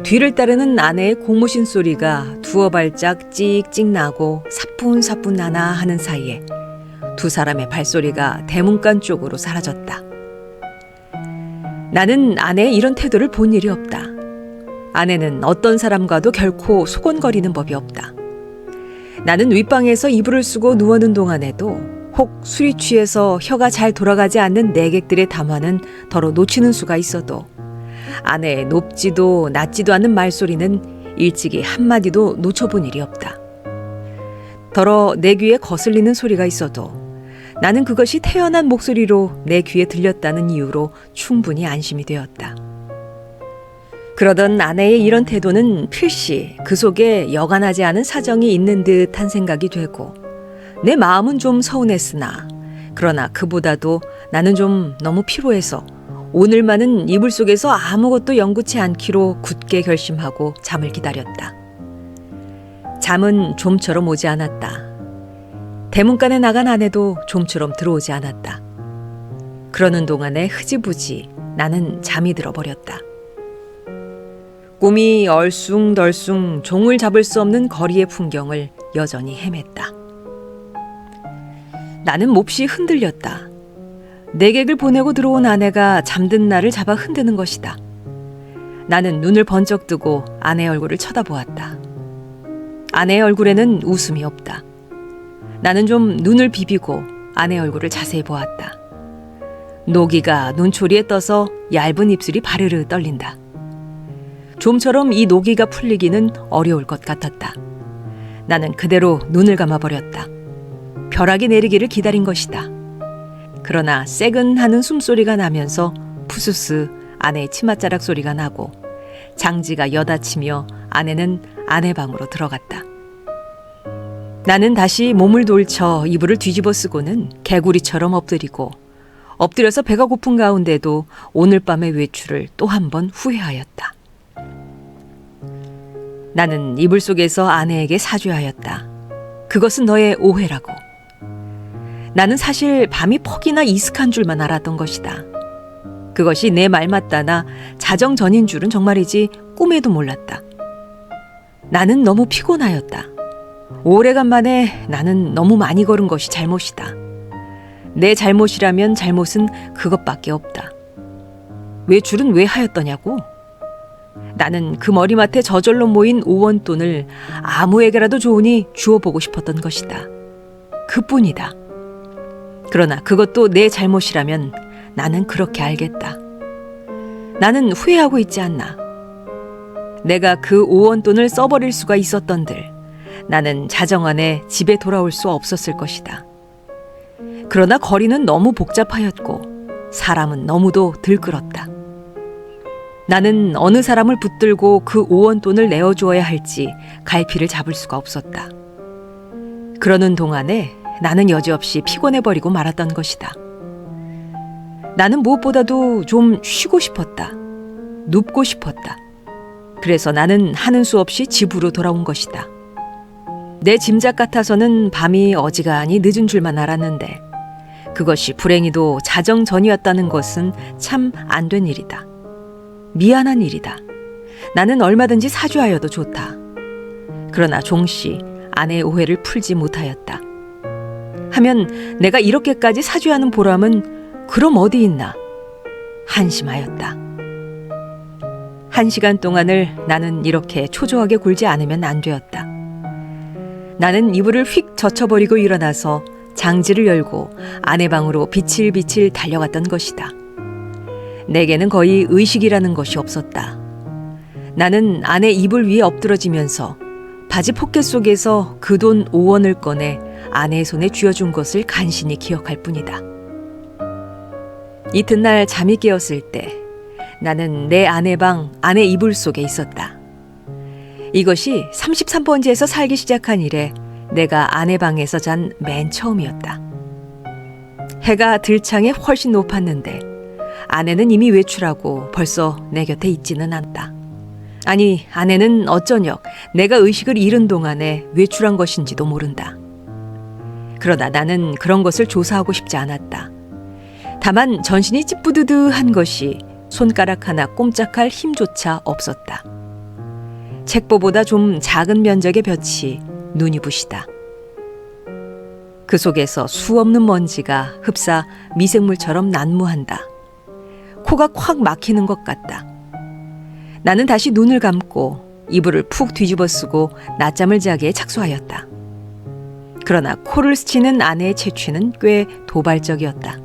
S1: 뒤를 따르는 아내의 고무신 소리가 두어 발짝 찍찍 나고 사뿐사뿐 나나 하는 사이에 두 사람의 발소리가 대문간 쪽으로 사라졌다. 나는 아내의 이런 태도를 본 일이 없다. 아내는 어떤 사람과도 결코 소곤거리는 법이 없다. 나는 윗방에서 이불을 쓰고 누워는 동안에도 혹 술이 취해서 혀가 잘 돌아가지 않는 내객들의 담화는 더러 놓치는 수가 있어도 아내의 높지도 낮지도 않는 말소리는 일찍이 한마디도 놓쳐본 일이 없다. 더러 내 귀에 거슬리는 소리가 있어도 나는 그것이 태연한 목소리로 내 귀에 들렸다는 이유로 충분히 안심이 되었다. 그러던 아내의 이런 태도는 필시 그 속에 여간하지 않은 사정이 있는 듯한 생각이 되고 내 마음은 좀 서운했으나 그러나 그보다도 나는 좀 너무 피로해서 오늘만은 이불 속에서 아무것도 연구치 않기로 굳게 결심하고 잠을 기다렸다. 잠은 좀처럼 오지 않았다. 대문간에 나간 아내도 좀처럼 들어오지 않았다. 그러는 동안에 흐지부지 나는 잠이 들어버렸다. 꿈이 얼숭덜숭 종을 잡을 수 없는 거리의 풍경을 여전히 헤맸다. 나는 몹시 흔들렸다. 내객을 보내고 들어온 아내가 잠든 나를 잡아 흔드는 것이다. 나는 눈을 번쩍 뜨고 아내의 얼굴을 쳐다보았다. 아내의 얼굴에는 웃음이 없다. 나는 좀 눈을 비비고 아내의 얼굴을 자세히 보았다. 노기가 눈초리에 떠서 얇은 입술이 바르르 떨린다. 좀처럼 이 노기가 풀리기는 어려울 것 같았다. 나는 그대로 눈을 감아버렸다. 벼락이 내리기를 기다린 것이다. 그러나 새근하는 숨소리가 나면서 푸스스 아내의 치맛자락 소리가 나고 장지가 여닫히며 아내는 아내 방으로 들어갔다. 나는 다시 몸을 돌쳐 이불을 뒤집어 쓰고는 개구리처럼 엎드려서 배가 고픈 가운데도 오늘 밤의 외출을 또 한 번 후회하였다. 나는 이불 속에서 아내에게 사죄하였다. 그것은 너의 오해라고. 나는 사실 밤이 퍽이나 이슥한 줄만 알았던 것이다. 그것이 내 말 맞다나 자정전인 줄은 정말이지 꿈에도 몰랐다. 나는 너무 피곤하였다. 오래간만에 나는 너무 많이 걸은 것이 잘못이다. 내 잘못이라면 잘못은 그것밖에 없다. 외출은 왜 하였더냐고? 나는 그 머리맡에 저절로 모인 5원 돈을 아무에게라도 좋으니 주어보고 싶었던 것이다. 그뿐이다. 그러나 그것도 내 잘못이라면 나는 그렇게 알겠다. 나는 후회하고 있지 않나. 내가 그 5원 돈을 써버릴 수가 있었던들 나는 자정 안에 집에 돌아올 수 없었을 것이다. 그러나 거리는 너무 복잡하였고 사람은 너무도 들끓었다. 나는 어느 사람을 붙들고 그 5원 돈을 내어주어야 할지 갈피를 잡을 수가 없었다. 그러는 동안에 나는 여지없이 피곤해버리고 말았던 것이다. 나는 무엇보다도 좀 쉬고 싶었다. 눕고 싶었다. 그래서 나는 하는 수 없이 집으로 돌아온 것이다. 내 짐작 같아서는 밤이 어지간히 늦은 줄만 알았는데 그것이 불행히도 자정 전이었다는 것은 참 안 된 일이다. 미안한 일이다. 나는 얼마든지 사죄하여도 좋다. 그러나 종시 아내의 오해를 풀지 못하였다. 하면 내가 이렇게까지 사죄하는 보람은 그럼 어디 있나? 한심하였다. 1시간 동안을 나는 이렇게 초조하게 굴지 않으면 안 되었다. 나는 이불을 휙 젖혀버리고 일어나서 장지를 열고 아내 방으로 비칠비칠 달려갔던 것이다. 내게는 거의 의식이라는 것이 없었다. 나는 아내 이불 위에 엎드러지면서 바지 포켓 속에서 그 돈 5원을 꺼내 아내의 손에 쥐어준 것을 간신히 기억할 뿐이다. 이튿날 잠이 깨었을 때 나는 내 아내 방 아내 이불 속에 있었다. 이것이 33번지에서 살기 시작한 이래 내가 아내 방에서 잔 맨 처음이었다. 해가 들창에 훨씬 높았는데 아내는 이미 외출하고 벌써 내 곁에 있지는 않다. 아니, 아내는 어쩌녁 내가 의식을 잃은 동안에 외출한 것인지도 모른다. 그러나 나는 그런 것을 조사하고 싶지 않았다. 다만 전신이 찌뿌드드한 것이 손가락 하나 꼼짝할 힘조차 없었다. 책보보다 좀 작은 면적의 볕이 눈이 부시다. 그 속에서 수없는 먼지가 흡사 미생물처럼 난무한다. 코가 콱 막히는 것 같다. 나는 다시 눈을 감고 이불을 푹 뒤집어 쓰고 낮잠을 자기에 착수하였다. 그러나 코를 스치는 아내의 채취는 꽤 도발적이었다.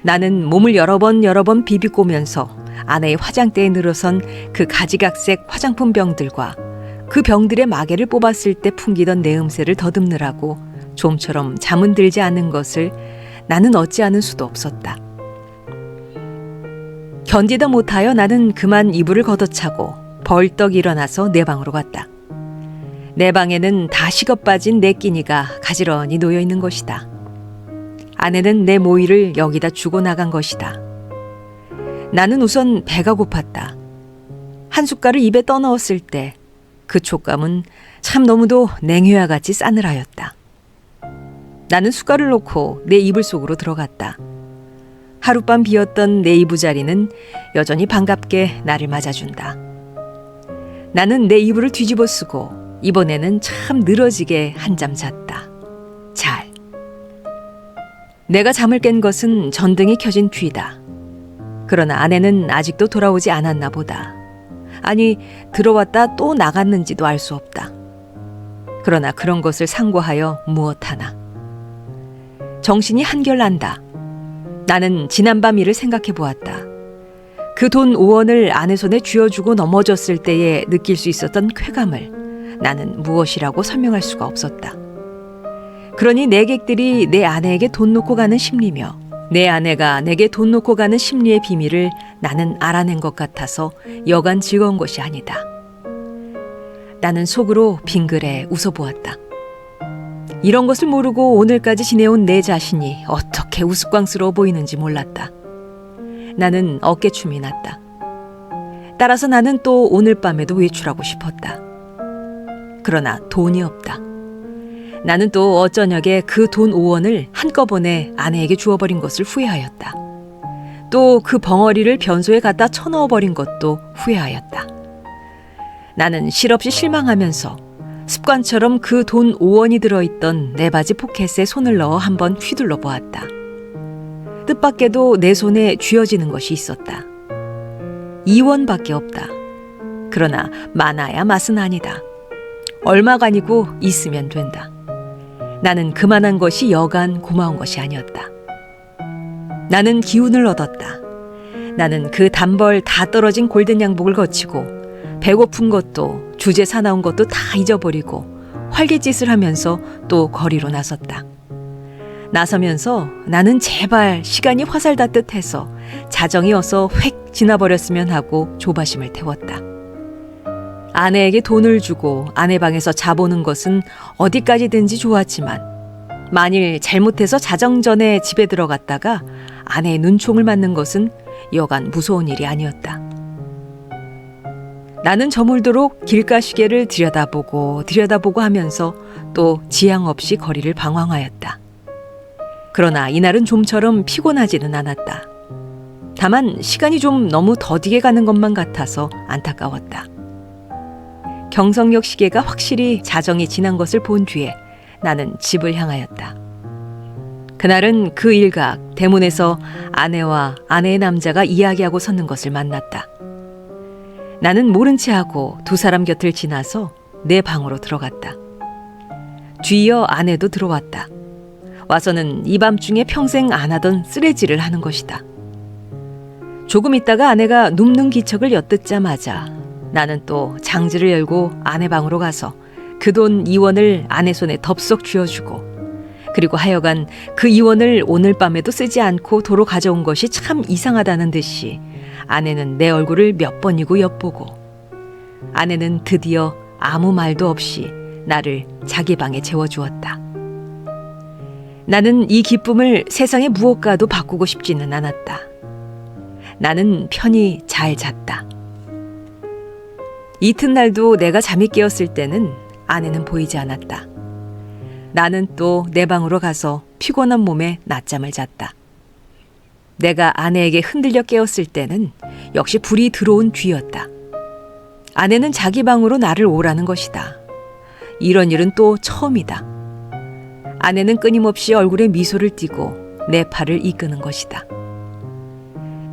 S1: 나는 몸을 여러 번 비비꼬면서 아내의 화장대에 늘어선 그 가지각색 화장품 병들과 그 병들의 마개를 뽑았을 때 풍기던 내음새를 더듬느라고 좀처럼 잠은 들지 않는 것을 나는 어찌하는 수도 없었다. 견디다 못하여 나는 그만 이불을 걷어차고 벌떡 일어나서 내 방으로 갔다. 내 방에는 다 식어 빠진 내 끼니가 가지런히 놓여 있는 것이다. 아내는 내 모이를 여기다 주고 나간 것이다. 나는 우선 배가 고팠다. 한 숟갈을 입에 떠넣었을 때 그 촉감은 참 너무도 냉회와 같이 싸늘하였다. 나는 숟갈을 놓고 내 이불 속으로 들어갔다. 하룻밤 비었던 내 이부자리는 여전히 반갑게 나를 맞아준다. 나는 내 이불을 뒤집어 쓰고 이번에는 참 늘어지게 한잠 잤다. 잘. 내가 잠을 깬 것은 전등이 켜진 뒤다. 그러나 아내는 아직도 돌아오지 않았나 보다. 아니, 들어왔다 또 나갔는지도 알 수 없다. 그러나 그런 것을 상고하여 무엇하나. 정신이 한결 난다. 나는 지난밤 일을 생각해 보았다. 그 돈 5원을 아내 손에 쥐어주고 넘어졌을 때에 느낄 수 있었던 쾌감을 나는 무엇이라고 설명할 수가 없었다. 그러니 내객들이 내 아내에게 돈 놓고 가는 심리며 내 아내가 내게 돈 놓고 가는 심리의 비밀을 나는 알아낸 것 같아서 여간 즐거운 것이 아니다. 나는 속으로 빙그레 웃어보았다. 이런 것을 모르고 오늘까지 지내온 내 자신이 어떻게 우스꽝스러워 보이는지 몰랐다. 나는 어깨춤이 났다. 따라서 나는 또 오늘 밤에도 외출하고 싶었다. 그러나 돈이 없다. 나는 또 어쩌냐게 그 돈 5원을 한꺼번에 아내에게 주어버린 것을 후회하였다. 또 그 벙어리를 변소에 갖다 쳐넣어버린 것도 후회하였다. 나는 실없이 실망하면서 습관처럼 그 돈 5원이 들어있던 내 바지 포켓에 손을 넣어 한번 휘둘러 보았다. 뜻밖에도 내 손에 쥐어지는 것이 있었다. 2원밖에 없다. 그러나 많아야 맛은 아니다. 얼마가 아니고 있으면 된다. 나는 그만한 것이 여간 고마운 것이 아니었다. 나는 기운을 얻었다. 나는 그 단벌 다 떨어진 골든 양복을 거치고 배고픈 것도 주제 사나운 것도 다 잊어버리고 활개짓을 하면서 또 거리로 나섰다. 나서면서 나는 제발 시간이 화살 닿듯 해서 자정이 어서 획 지나버렸으면 하고 조바심을 태웠다. 아내에게 돈을 주고 아내 방에서 자보는 것은 어디까지든지 좋았지만 만일 잘못해서 자정 전에 집에 들어갔다가 아내의 눈총을 맞는 것은 여간 무서운 일이 아니었다. 나는 저물도록 길가시계를 들여다보고 하면서 또 지양 없이 거리를 방황하였다. 그러나 이날은 좀처럼 피곤하지는 않았다. 다만 시간이 좀 너무 더디게 가는 것만 같아서 안타까웠다. 경성역 시계가 확실히 자정이 지난 것을 본 뒤에 나는 집을 향하였다. 그날은 그 일각 대문에서 아내와 아내의 남자가 이야기하고 섰는 것을 만났다. 나는 모른 채 하고 두 사람 곁을 지나서 내 방으로 들어갔다. 뒤이어 아내도 들어왔다. 와서는 이 밤중에 평생 안 하던 쓰레질을 하는 것이다. 조금 있다가 아내가 눕는 기척을 엿듣자마자 나는 또 장지를 열고 아내 방으로 가서 그 돈 2원을 아내 손에 덥석 쥐어주고 그리고 하여간 그 2원을 오늘 밤에도 쓰지 않고 도로 가져온 것이 참 이상하다는 듯이 아내는 내 얼굴을 몇 번이고 엿보고 아내는 드디어 아무 말도 없이 나를 자기 방에 재워주었다. 나는 이 기쁨을 세상의 무엇과도 바꾸고 싶지는 않았다. 나는 편히 잘 잤다. 이튿날도 내가 잠이 깨었을 때는 아내는 보이지 않았다. 나는 또 내 방으로 가서 피곤한 몸에 낮잠을 잤다. 내가 아내에게 흔들려 깨었을 때는 역시 불이 들어온 뒤였다. 아내는 자기 방으로 나를 오라는 것이다. 이런 일은 또 처음이다. 아내는 끊임없이 얼굴에 미소를 띠고 내 팔을 이끄는 것이다.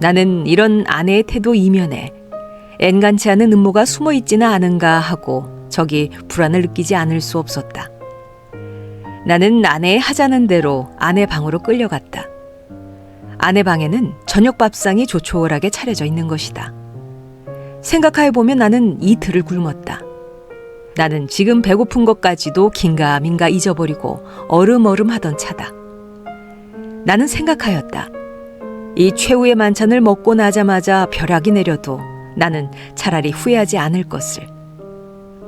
S1: 나는 이런 아내의 태도 이면에 엔간치 않은 음모가 숨어 있지는 않은가 하고 저기 불안을 느끼지 않을 수 없었다. 나는 아내의 하자는 대로 아내 방으로 끌려갔다. 아내 방에는 저녁 밥상이 조촐하게 차려져 있는 것이다. 생각해보면 나는 이틀을 굶었다. 나는 지금 배고픈 것까지도 긴가민가 잊어버리고 얼음얼음 하던 차다. 나는 생각하였다. 이 최후의 만찬을 먹고 나자마자 벼락이 내려도 나는 차라리 후회하지 않을 것을.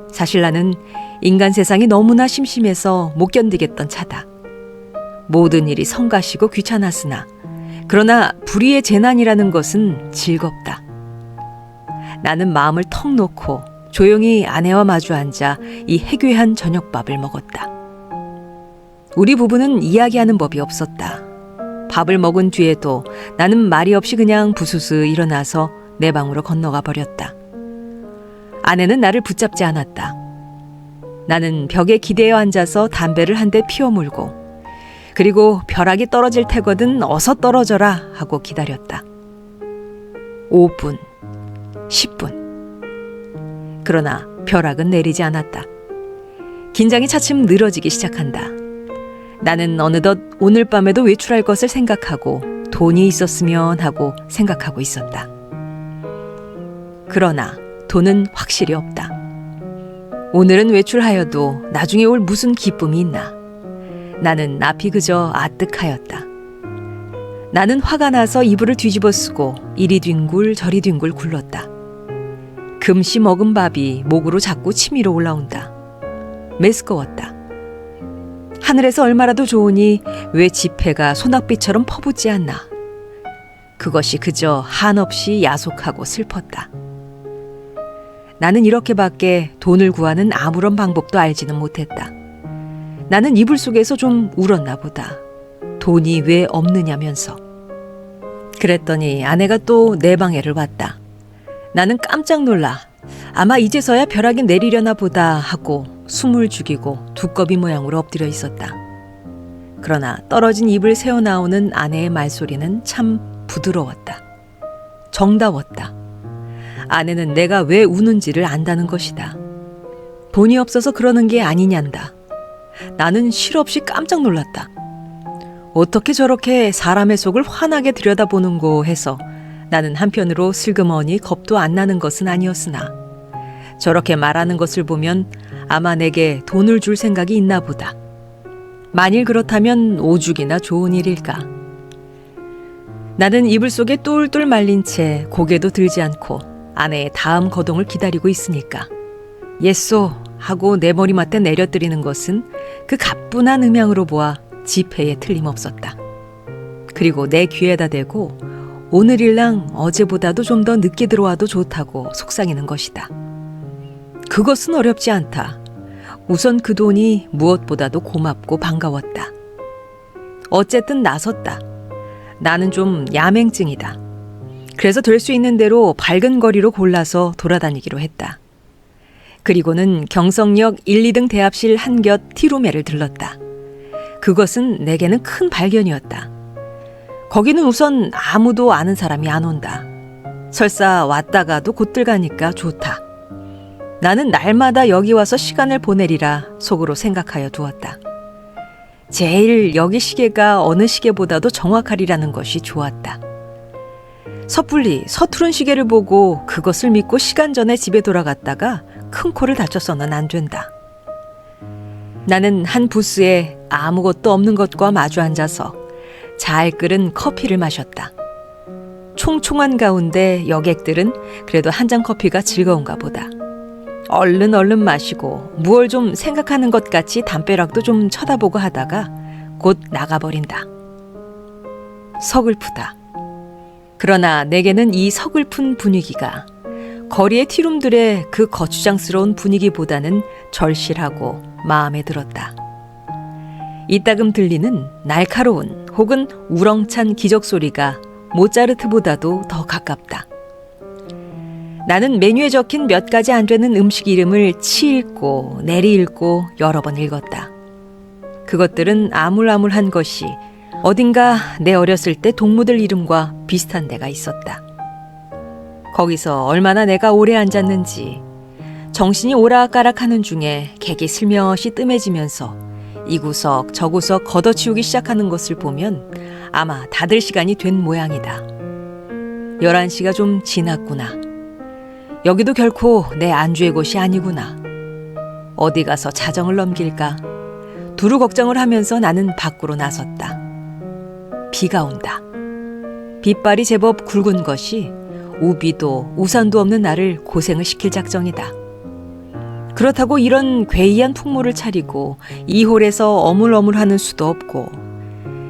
S1: 사실 나는 인간 세상이 너무나 심심해서 못 견디겠던 차다. 모든 일이 성가시고 귀찮았으나 그러나 불의의 재난이라는 것은 즐겁다. 나는 마음을 턱 놓고 조용히 아내와 마주 앉아 이 해괴한 저녁밥을 먹었다. 우리 부부는 이야기하는 법이 없었다. 밥을 먹은 뒤에도 나는 말이 없이 그냥 부스스 일어나서 내 방으로 건너가 버렸다. 아내는 나를 붙잡지 않았다. 나는 벽에 기대어 앉아서 담배를 한 대 피워 물고 그리고 벼락이 떨어질 테거든 어서 떨어져라 하고 기다렸다. 5분, 10분. 그러나 벼락은 내리지 않았다. 긴장이 차츰 늘어지기 시작한다. 나는 어느덧 오늘 밤에도 외출할 것을 생각하고 돈이 있었으면 하고 생각하고 있었다. 그러나 돈은 확실히 없다. 오늘은 외출하여도 나중에 올 무슨 기쁨이 있나. 나는 앞이 그저 아뜩하였다. 나는 화가 나서 이불을 뒤집어 쓰고 이리 뒹굴 저리 뒹굴 굴렀다. 금시 먹은 밥이 목으로 자꾸 치밀어 올라온다. 메스꺼웠다. 하늘에서 얼마라도 좋으니 왜 지폐가 소낙비처럼 퍼붓지 않나. 그것이 그저 한없이 야속하고 슬펐다. 나는 이렇게밖에 돈을 구하는 아무런 방법도 알지는 못했다. 나는 이불 속에서 좀 울었나 보다. 돈이 왜 없느냐면서. 그랬더니 아내가 또 내 방에를 왔다. 나는 깜짝 놀라 아마 이제서야 벼락이 내리려나 보다 하고 숨을 죽이고 두꺼비 모양으로 엎드려 있었다. 그러나 떨어진 입을 새어 나오는 아내의 말소리는 참 부드러웠다. 정다웠다. 아내는 내가 왜 우는지를 안다는 것이다. 돈이 없어서 그러는 게 아니냔다. 나는 실없이 깜짝 놀랐다. 어떻게 저렇게 사람의 속을 환하게 들여다보는고 해서 나는 한편으로 슬그머니 겁도 안 나는 것은 아니었으나 저렇게 말하는 것을 보면 아마 내게 돈을 줄 생각이 있나 보다. 만일 그렇다면 오죽이나 좋은 일일까. 나는 이불 속에 똘똘 말린 채 고개도 들지 않고 아내의 다음 거동을 기다리고 있으니까 예쏘 하고 내 머리맡에 내려뜨리는 것은 그 가뿐한 음향으로 보아 지폐에 틀림없었다. 그리고 내 귀에다 대고 오늘일랑 어제보다도 좀 더 늦게 들어와도 좋다고 속삭이는 것이다. 그것은 어렵지 않다. 우선 그 돈이 무엇보다도 고맙고 반가웠다. 어쨌든 나섰다. 나는 좀 야맹증이다. 그래서 될 수 있는 대로 밝은 거리로 골라서 돌아다니기로 했다. 그리고는 경성역 1, 2등 대합실 한곁 티룸에를 들렀다. 그것은 내게는 큰 발견이었다. 거기는 우선 아무도 아는 사람이 안 온다. 설사 왔다가도 곧들 가니까 좋다. 나는 날마다 여기 와서 시간을 보내리라 속으로 생각하여 두었다. 제일 여기 시계가 어느 시계보다도 정확하리라는 것이 좋았다. 섣불리 서투른 시계를 보고 그것을 믿고 시간 전에 집에 돌아갔다가 큰 코를 다쳐서는 안 된다. 나는 한 부스에 아무것도 없는 것과 마주 앉아서 잘 끓은 커피를 마셨다. 총총한 가운데 여객들은 그래도 한 잔 커피가 즐거운가 보다. 얼른 마시고 무얼 좀 생각하는 것 같이 담벼락도 좀 쳐다보고 하다가 곧 나가버린다. 서글프다. 그러나 내게는 이 서글픈 분위기가 거리의 티룸들의 그 거추장스러운 분위기보다는 절실하고 마음에 들었다. 이따금 들리는 날카로운 혹은 우렁찬 기적소리가 모차르트보다도 더 가깝다. 나는 메뉴에 적힌 몇 가지 안 되는 음식 이름을 치 읽고 내리 읽고 여러 번 읽었다. 그것들은 아물아물한 것이 어딘가 내 어렸을 때 동무들 이름과 비슷한 데가 있었다. 거기서 얼마나 내가 오래 앉았는지 정신이 오락가락하는 중에 객이 슬며시 뜸해지면서 이 구석 저 구석 걷어치우기 시작하는 것을 보면 아마 닫을 시간이 된 모양이다. 11시가 좀 지났구나. 여기도 결코 내 안주의 곳이 아니구나. 어디 가서 자정을 넘길까? 두루 걱정을 하면서 나는 밖으로 나섰다. 비가 온다. 빗발이 제법 굵은 것이 우비도 우산도 없는 나를 고생을 시킬 작정이다. 그렇다고 이런 괴이한 풍모를 차리고 이 홀에서 어물어물하는 수도 없고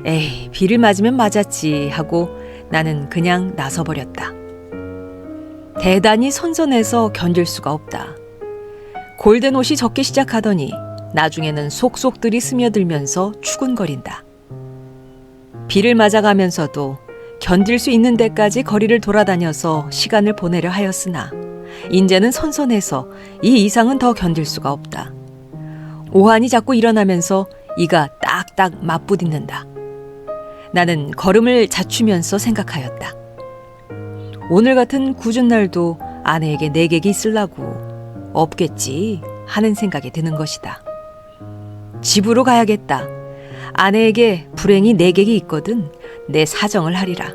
S1: 에이 비를 맞으면 맞았지 하고 나는 그냥 나서버렸다. 대단히 선선해서 견딜 수가 없다. 골덴 옷이 젖기 시작하더니 나중에는 속속들이 스며들면서 추근거린다. 비를 맞아가면서도 견딜 수 있는 데까지 거리를 돌아다녀서 시간을 보내려 하였으나 이제는 선선해서 이 이상은 더 견딜 수가 없다. 오한이 자꾸 일어나면서 이가 딱딱 맞부딪는다. 나는 걸음을 잦추면서 생각하였다. 오늘 같은 궂은 날도 아내에게 내객이 있으려고 없겠지 하는 생각이 드는 것이다. 집으로 가야겠다. 아내에게 불행히 내객이 있거든 내 사정을 하리라.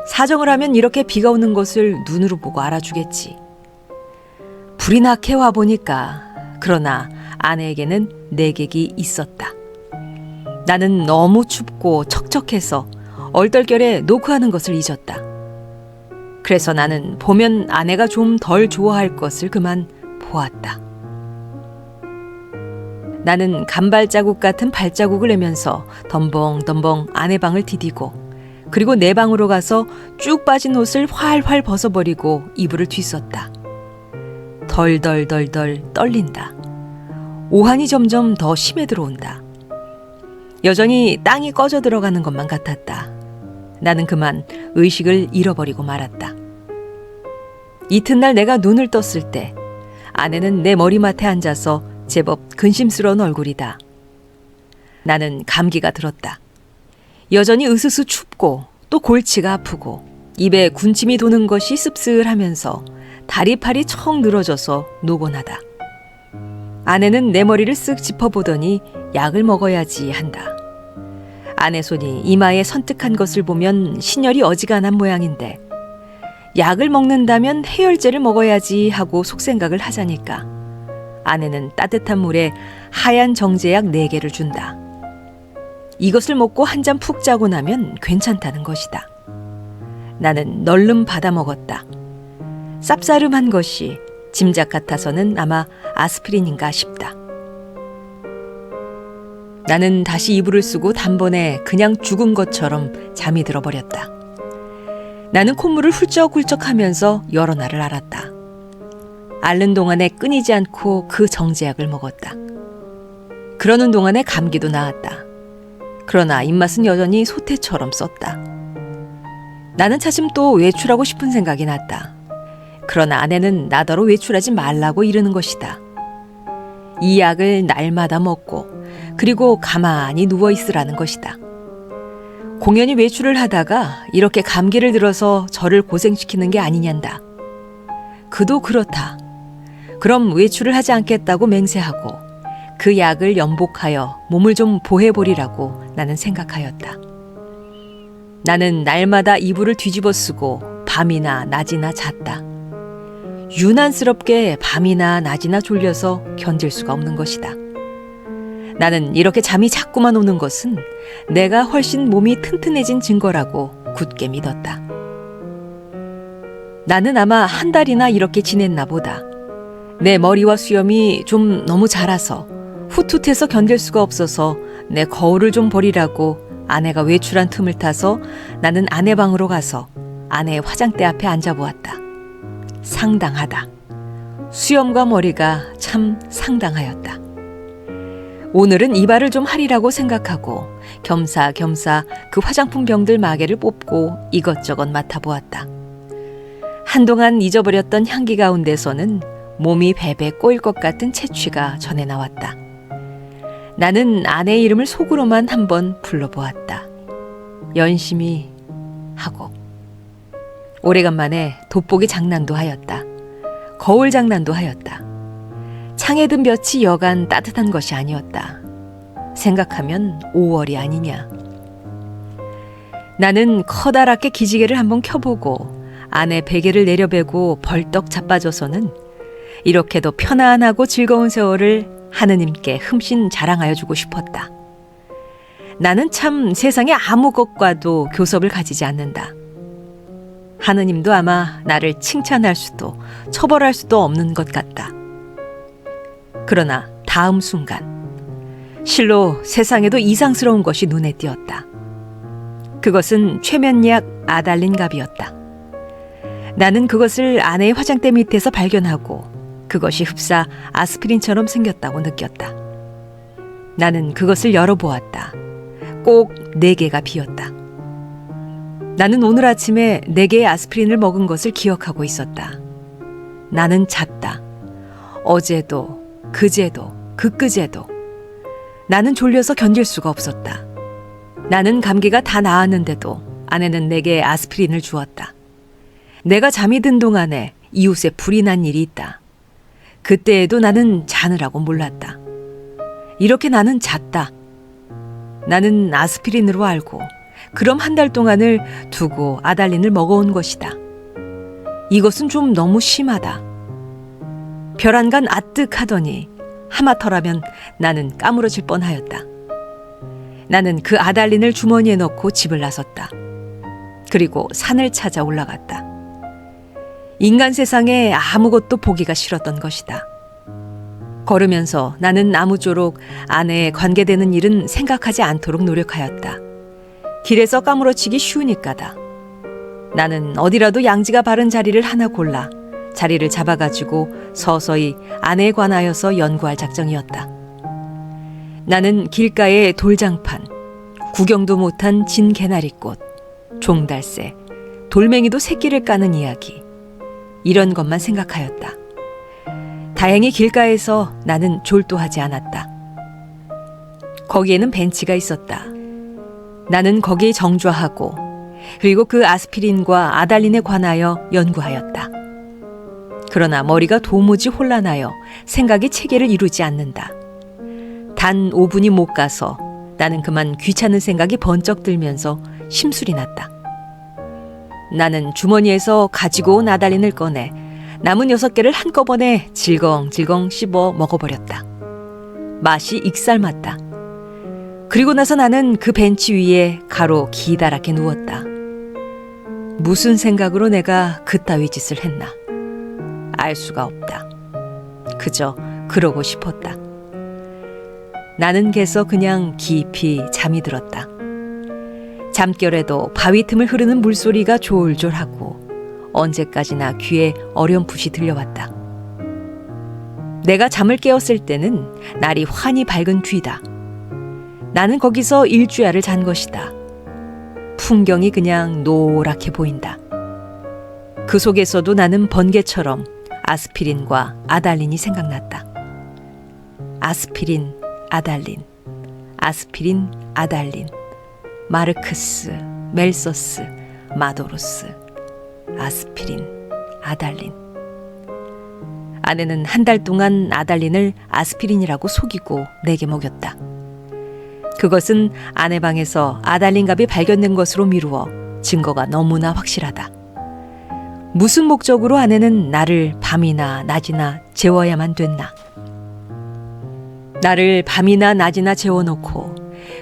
S1: 사정을 하면 이렇게 비가 오는 것을 눈으로 보고 알아주겠지. 불이 나게 와보니까 그러나 아내에게는 내객이 있었다. 나는 너무 춥고 척척해서 얼떨결에 노크하는 것을 잊었다. 그래서 나는 보면 아내가 좀 덜 좋아할 것을 그만 보았다. 나는 간발자국 같은 발자국을 내면서 덤벙덤벙 아내 방을 디디고 그리고 내 방으로 가서 쭉 빠진 옷을 활활 벗어버리고 이불을 뒤썼다. 덜덜덜덜 떨린다. 오한이 점점 더 심해 들어온다. 여전히 땅이 꺼져 들어가는 것만 같았다. 나는 그만 의식을 잃어버리고 말았다. 이튿날 내가 눈을 떴을 때 아내는 내 머리맡에 앉아서 제법 근심스러운 얼굴이다. 나는 감기가 들었다. 여전히 으스스 춥고 또 골치가 아프고 입에 군침이 도는 것이 씁쓸하면서 다리팔이 척 늘어져서 노곤하다. 아내는 내 머리를 쓱 짚어보더니 약을 먹어야지 한다. 아내 손이 이마에 선뜩한 것을 보면 신혈이 어지간한 모양인데 약을 먹는다면 해열제를 먹어야지 하고 속생각을 하자니까 아내는 따뜻한 물에 하얀 정제약 4개를 준다. 이것을 먹고 한 잠 푹 자고 나면 괜찮다는 것이다. 나는 널름 받아 먹었다. 쌉싸름한 것이 짐작 같아서는 아마 아스피린인가 싶다. 나는 다시 이불을 쓰고 단번에 그냥 죽은 것처럼 잠이 들어버렸다. 나는 콧물을 훌쩍훌쩍 하면서 여러 날을 앓았다. 앓는 동안에 끊이지 않고 그 정제약을 먹었다. 그러는 동안에 감기도 나았다. 그러나 입맛은 여전히 소태처럼 썼다. 나는 차츰 또 외출하고 싶은 생각이 났다. 그러나 아내는 나더러 외출하지 말라고 이러는 것이다. 이 약을 날마다 먹고 그리고 가만히 누워 있으라는 것이다. 공연히 외출을 하다가 이렇게 감기를 들어서 저를 고생시키는 게 아니냔다. 그도 그렇다. 그럼 외출을 하지 않겠다고 맹세하고 그 약을 연복하여 몸을 좀 보해보리라고 나는 생각하였다. 나는 날마다 이불을 뒤집어 쓰고 밤이나 낮이나 잤다. 유난스럽게 밤이나 낮이나 졸려서 견딜 수가 없는 것이다. 나는 이렇게 잠이 자꾸만 오는 것은 내가 훨씬 몸이 튼튼해진 증거라고 굳게 믿었다. 나는 아마 한 달이나 이렇게 지냈나 보다. 내 머리와 수염이 좀 너무 자라서 훗훗해서 견딜 수가 없어서 내 거울을 좀 버리라고 아내가 외출한 틈을 타서 나는 아내 방으로 가서 아내의 화장대 앞에 앉아보았다. 상당하다. 수염과 머리가 참 상당하였다. 오늘은 이발을 좀 하리라고 생각하고 겸사겸사 그 화장품 병들 마개를 뽑고 이것저것 맡아보았다. 한동안 잊어버렸던 향기 가운데서는 몸이 베베 꼬일 것 같은 채취가 전해 나왔다. 나는 아내의 이름을 속으로만 한번 불러보았다. 연심이 하고. 오래간만에 돋보기 장난도 하였다. 거울 장난도 하였다. 창에 든 볕이 여간 따뜻한 것이 아니었다. 생각하면 5월이 아니냐. 나는 커다랗게 기지개를 한번 켜보고 아내 베개를 내려베고 벌떡 자빠져서는 이렇게도 편안하고 즐거운 세월을 하느님께 흠씬 자랑하여 주고 싶었다. 나는 참 세상에 아무 것과도 교섭을 가지지 않는다. 하느님도 아마 나를 칭찬할 수도 처벌할 수도 없는 것 같다. 그러나 다음 순간 실로 세상에도 이상스러운 것이 눈에 띄었다. 그것은 최면약 아달린갑이었다. 나는 그것을 아내의 화장대 밑에서 발견하고 그것이 흡사 아스피린처럼 생겼다고 느꼈다. 나는 그것을 열어보았다. 꼭 4개가 비었다. 나는 오늘 아침에 4개의 아스피린을 먹은 것을 기억하고 있었다. 나는 잤다. 어제도, 그제도, 그그제도 나는 졸려서 견딜 수가 없었다. 나는 감기가 다 나았는데도 아내는 내게 아스피린을 주었다. 내가 잠이 든 동안에 이웃에 불이 난 일이 있다. 그때에도 나는 자느라고 몰랐다. 이렇게 나는 잤다. 나는 아스피린으로 알고 그럼 한 달 동안을 두고 아달린을 먹어온 것이다. 이것은 좀 너무 심하다. 벼란간 아뜩하더니 하마터라면 나는 까무러질 뻔하였다. 나는 그 아달린을 주머니에 넣고 집을 나섰다. 그리고 산을 찾아 올라갔다. 인간 세상에 아무것도 보기가 싫었던 것이다. 걸으면서 나는 아무쪼록 아내에 관계되는 일은 생각하지 않도록 노력하였다. 길에서 까무러치기 쉬우니까다. 나는 어디라도 양지가 바른 자리를 하나 골라 자리를 잡아가지고 서서히 아내에 관하여서 연구할 작정이었다. 나는 길가의 돌장판, 구경도 못한 진 개나리꽃, 종달새, 돌멩이도 새끼를 까는 이야기, 이런 것만 생각하였다. 다행히 길가에서 나는 졸도하지 않았다. 거기에는 벤치가 있었다. 나는 거기에 정좌하고 그리고 그 아스피린과 아달린에 관하여 연구하였다. 그러나 머리가 도무지 혼란하여 생각이 체계를 이루지 않는다. 단 5분이 못 가서 나는 그만 귀찮은 생각이 번쩍 들면서 심술이 났다. 나는 주머니에서 가지고 온 아달린을 꺼내 남은 6개를 한꺼번에 질겅질겅 씹어 먹어버렸다. 맛이 익살맞다. 그리고 나서 나는 그 벤치 위에 가로 기다랗게 누웠다. 무슨 생각으로 내가 그따위 짓을 했나? 알 수가 없다. 그저 그러고 싶었다. 나는 개서 그냥 깊이 잠이 들었다. 잠결에도 바위 틈을 흐르는 물소리가 졸졸하고 언제까지나 귀에 어렴풋이 들려왔다. 내가 잠을 깨었을 때는 날이 환히 밝은 뒤다. 나는 거기서 일주야를 잔 것이다. 풍경이 그냥 노랗게 보인다. 그 속에서도 나는 번개처럼 아스피린과 아달린이 생각났다. 아스피린, 아달린, 아스피린, 아달린, 마르크스, 멜서스, 마도로스, 아스피린, 아달린. 아내는 한 달 동안 아달린을 아스피린이라고 속이고 내게 먹였다. 그것은 아내 방에서 아달린 값이 발견된 것으로 미루어 증거가 너무나 확실하다. 무슨 목적으로 아내는 나를 밤이나 낮이나 재워야만 됐나? 나를 밤이나 낮이나 재워놓고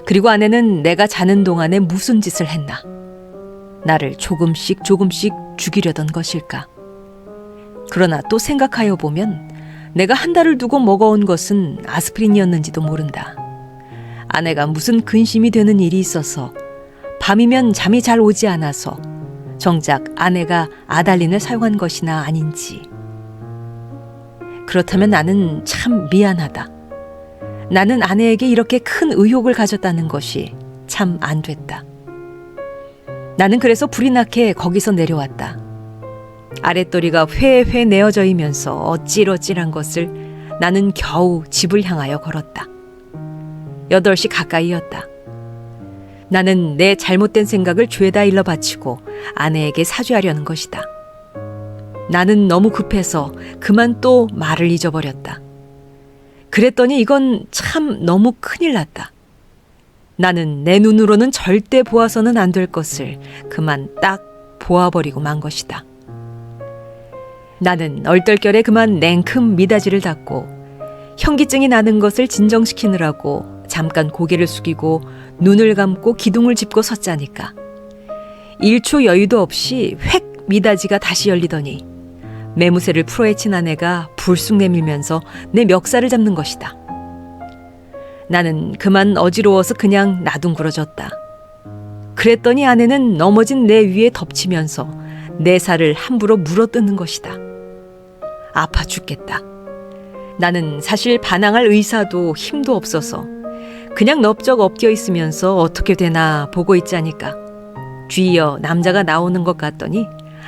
S1: 그리고 아내는 내가 자는 동안에 무슨 짓을 했나? 나를 조금씩 죽이려던 것일까? 그러나 또 생각하여 보면 내가 한 달을 두고 먹어온 것은 아스피린이었는지도 모른다. 아내가 무슨 근심이 되는 일이 있어서 밤이면 잠이 잘 오지 않아서 정작 아내가 아달린을 사용한 것이나 아닌지. 그렇다면 나는 참 미안하다. 나는 아내에게 이렇게 큰 의혹을 가졌다는 것이 참 안 됐다. 나는 그래서 불이 나게 거기서 내려왔다. 아랫도리가 회회 내어져이면서 어찔어찔한 것을 나는 겨우 집을 향하여 걸었다. 8시 가까이였다. 나는 내 잘못된 생각을 죄다 일러 바치고 아내에게 사죄하려는 것이다. 나는 너무 급해서 그만 또 말을 잊어버렸다. 그랬더니 이건 참 너무 큰일 났다. 나는 내 눈으로는 절대 보아서는 안 될 것을 그만 딱 보아버리고 만 것이다. 나는 얼떨결에 그만 냉큼 미닫이를 닫고 현기증이 나는 것을 진정시키느라고 잠깐 고개를 숙이고 눈을 감고 기둥을 짚고 섰자니까 1초 여유도 없이 획 미닫이가 다시 열리더니 매무새를 풀어헤친 아내가 불쑥 내밀면서 내 멱살을 잡는 것이다. 나는 그만 어지러워서 그냥 나둥그러졌다. 그랬더니 아내는 넘어진 내 위에 덮치면서 내 살을 함부로 물어뜯는 것이다. 아파 죽겠다. 나는 사실 반항할 의사도 힘도 없어서 그냥 넙적 엎겨 있으면서 어떻게 되나 보고 있자니까 뒤이어 남자가 나오는 것 같더니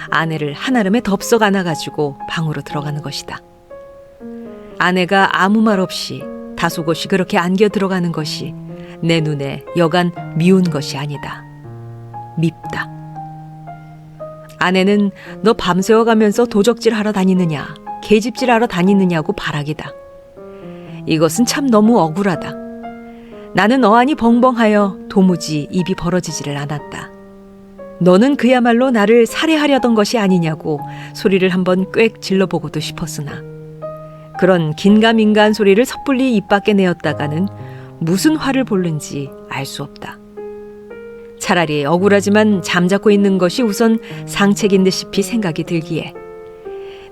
S1: 아내를 한아름에 덥석 안아가지고 방으로 들어가는 것이다. 아내가 아무 말 없이 다소곳이 그렇게 안겨 들어가는 것이 내 눈에 여간 미운 것이 아니다. 밉다. 아내는 너 밤새워 가면서 도적질 하러 다니느냐, 계집질 하러 다니느냐고 발악이다. 이것은 참 너무 억울하다. 나는 어안이 벙벙하여 도무지 입이 벌어지지를 않았다. 너는 그야말로 나를 살해하려던 것이 아니냐고 소리를 한번 꽥 질러보고도 싶었으나 그런 긴가민가한 소리를 섣불리 입 밖에 내었다가는 무슨 화를 볼는지 알 수 없다. 차라리 억울하지만 잠자코 있는 것이 우선 상책인 듯이 생각이 들기에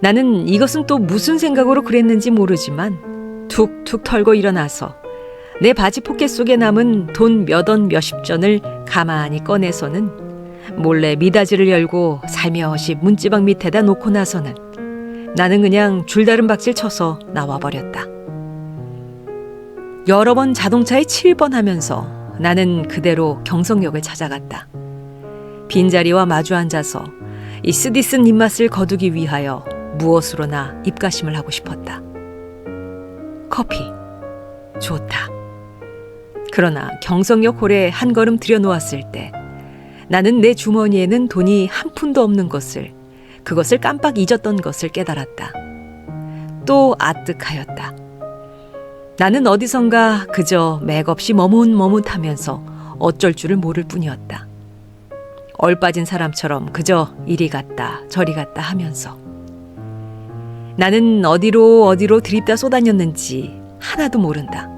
S1: 나는 이것은 또 무슨 생각으로 그랬는지 모르지만 툭툭 털고 일어나서 내 바지 포켓 속에 남은 돈 몇 원 몇십 전을 가만히 꺼내서는 몰래 미닫이를 열고 살며시 문지방 밑에다 놓고 나서는 나는 그냥 줄다른 박질 쳐서 나와버렸다. 여러 번 자동차에 7번 하면서 나는 그대로 경성역을 찾아갔다. 빈자리와 마주 앉아서 이 쓰디쓴 입맛을 거두기 위하여 무엇으로나 입가심을 하고 싶었다. 커피. 좋다. 그러나 경성역 홀에 한 걸음 들여놓았을 때 나는 내 주머니에는 돈이 한 푼도 없는 것을, 그것을 깜빡 잊었던 것을 깨달았다. 또 아뜩하였다. 나는 어디선가 그저 맥없이 머뭇머뭇하면서 어쩔 줄을 모를 뿐이었다. 얼빠진 사람처럼 그저 이리 갔다 저리 갔다 하면서 나는 어디로 들입다 쏘다녔는지 하나도 모른다.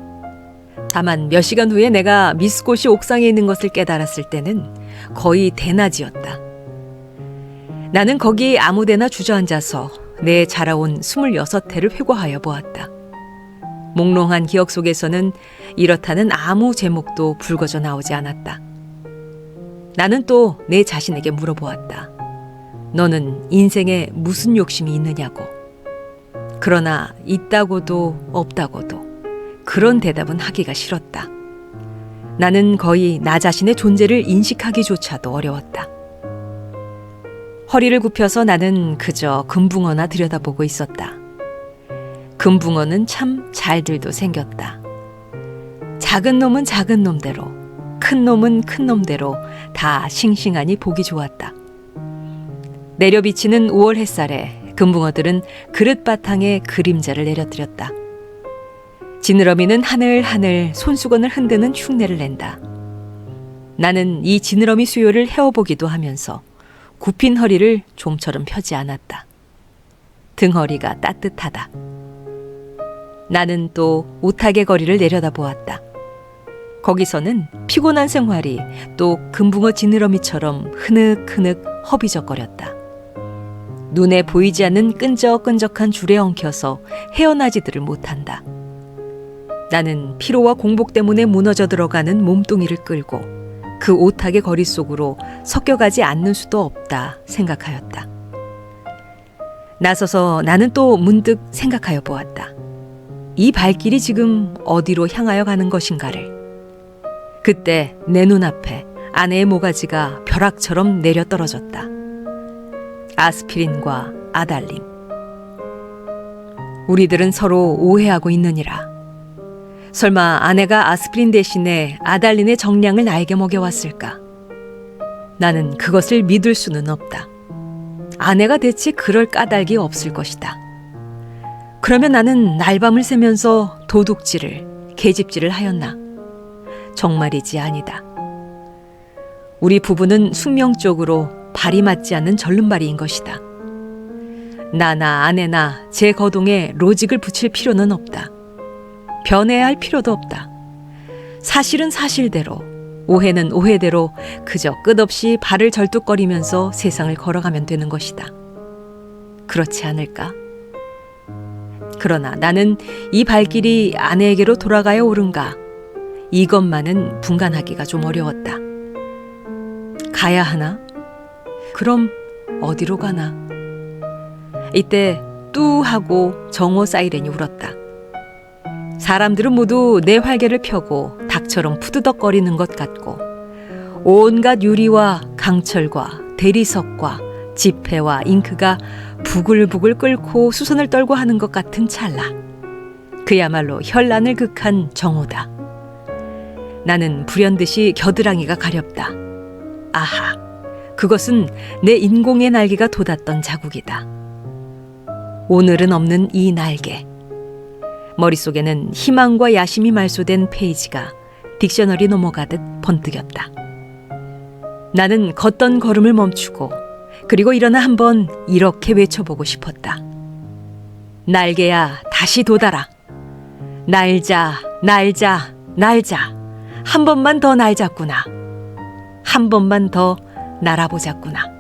S1: 다만 몇 시간 후에 내가 미스꽃이 옥상에 있는 것을 깨달았을 때는 거의 대낮이었다. 나는 거기 아무데나 주저앉아서 내 자라온 26회를 회고하여 보았다. 몽롱한 기억 속에서는 이렇다는 아무 제목도 불거져 나오지 않았다. 나는 또 내 자신에게 물어보았다. 너는 인생에 무슨 욕심이 있느냐고. 그러나 있다고도 없다고도 그런 대답은 하기가 싫었다. 나는 거의 나 자신의 존재를 인식하기조차도 어려웠다. 허리를 굽혀서 나는 그저 금붕어나 들여다보고 있었다. 금붕어는 참 잘들도 생겼다. 작은 놈은 작은 놈대로, 큰 놈은 큰 놈대로 다 싱싱하니 보기 좋았다. 내려 비치는 5월 햇살에 금붕어들은 그릇 바탕에 그림자를 내려뜨렸다. 지느러미는 하늘하늘 손수건을 흔드는 흉내를 낸다. 나는 이 지느러미 수요를 헤어보기도 하면서 굽힌 허리를 좀처럼 펴지 않았다. 등허리가 따뜻하다. 나는 또 오타개 거리를 내려다보았다. 거기서는 피곤한 생활이 또 금붕어 지느러미처럼 흐느흐느 허비적거렸다. 눈에 보이지 않는 끈적끈적한 줄에 엉켜서 헤어나지들을 못한다. 나는 피로와 공복 때문에 무너져 들어가는 몸뚱이를 끌고 그 오타개 거리 속으로 섞여가지 않는 수도 없다 생각하였다. 나서서 나는 또 문득 생각하여 보았다. 이 발길이 지금 어디로 향하여 가는 것인가를. 그때 내 눈앞에 아내의 모가지가 벼락처럼 내려 떨어졌다. 아스피린과 아달림. 우리들은 서로 오해하고 있느니라. 설마 아내가 아스피린 대신에 아달린의 정량을 나에게 먹여왔을까? 나는 그것을 믿을 수는 없다. 아내가 대체 그럴 까닭이 없을 것이다. 그러면 나는 날밤을 새면서 도둑질을, 계집질을 하였나? 정말이지 아니다. 우리 부부는 숙명적으로 발이 맞지 않는 절름발이인 것이다. 나나 아내나 제 거동에 로직을 붙일 필요는 없다. 변해야 할 필요도 없다. 사실은 사실대로, 오해는 오해대로 그저 끝없이 발을 절뚝거리면서 세상을 걸어가면 되는 것이다. 그렇지 않을까? 그러나 나는 이 발길이 아내에게로 돌아가야 옳은가? 이것만은 분간하기가 좀 어려웠다. 가야 하나? 그럼 어디로 가나? 이때 뚜 하고 정오 사이렌이 울었다. 사람들은 모두 내 활개를 펴고 닭처럼 푸드덕거리는 것 같고 온갖 유리와 강철과 대리석과 지폐와 잉크가 부글부글 끓고 수선을 떨고 하는 것 같은 찰나. 그야말로 현란을 극한 정오다. 나는 불현듯이 겨드랑이가 가렵다. 아하, 그것은 내 인공의 날개가 돋았던 자국이다. 오늘은 없는 이 날개. 머릿속에는 희망과 야심이 말소된 페이지가 딕셔너리 넘어가듯 번뜩였다. 나는 걷던 걸음을 멈추고 그리고 일어나 한번 이렇게 외쳐보고 싶었다. 날개야, 다시 돋아라. 날자, 날자, 날자. 한 번만 더 날자꾸나. 한 번만 더 날아보자꾸나.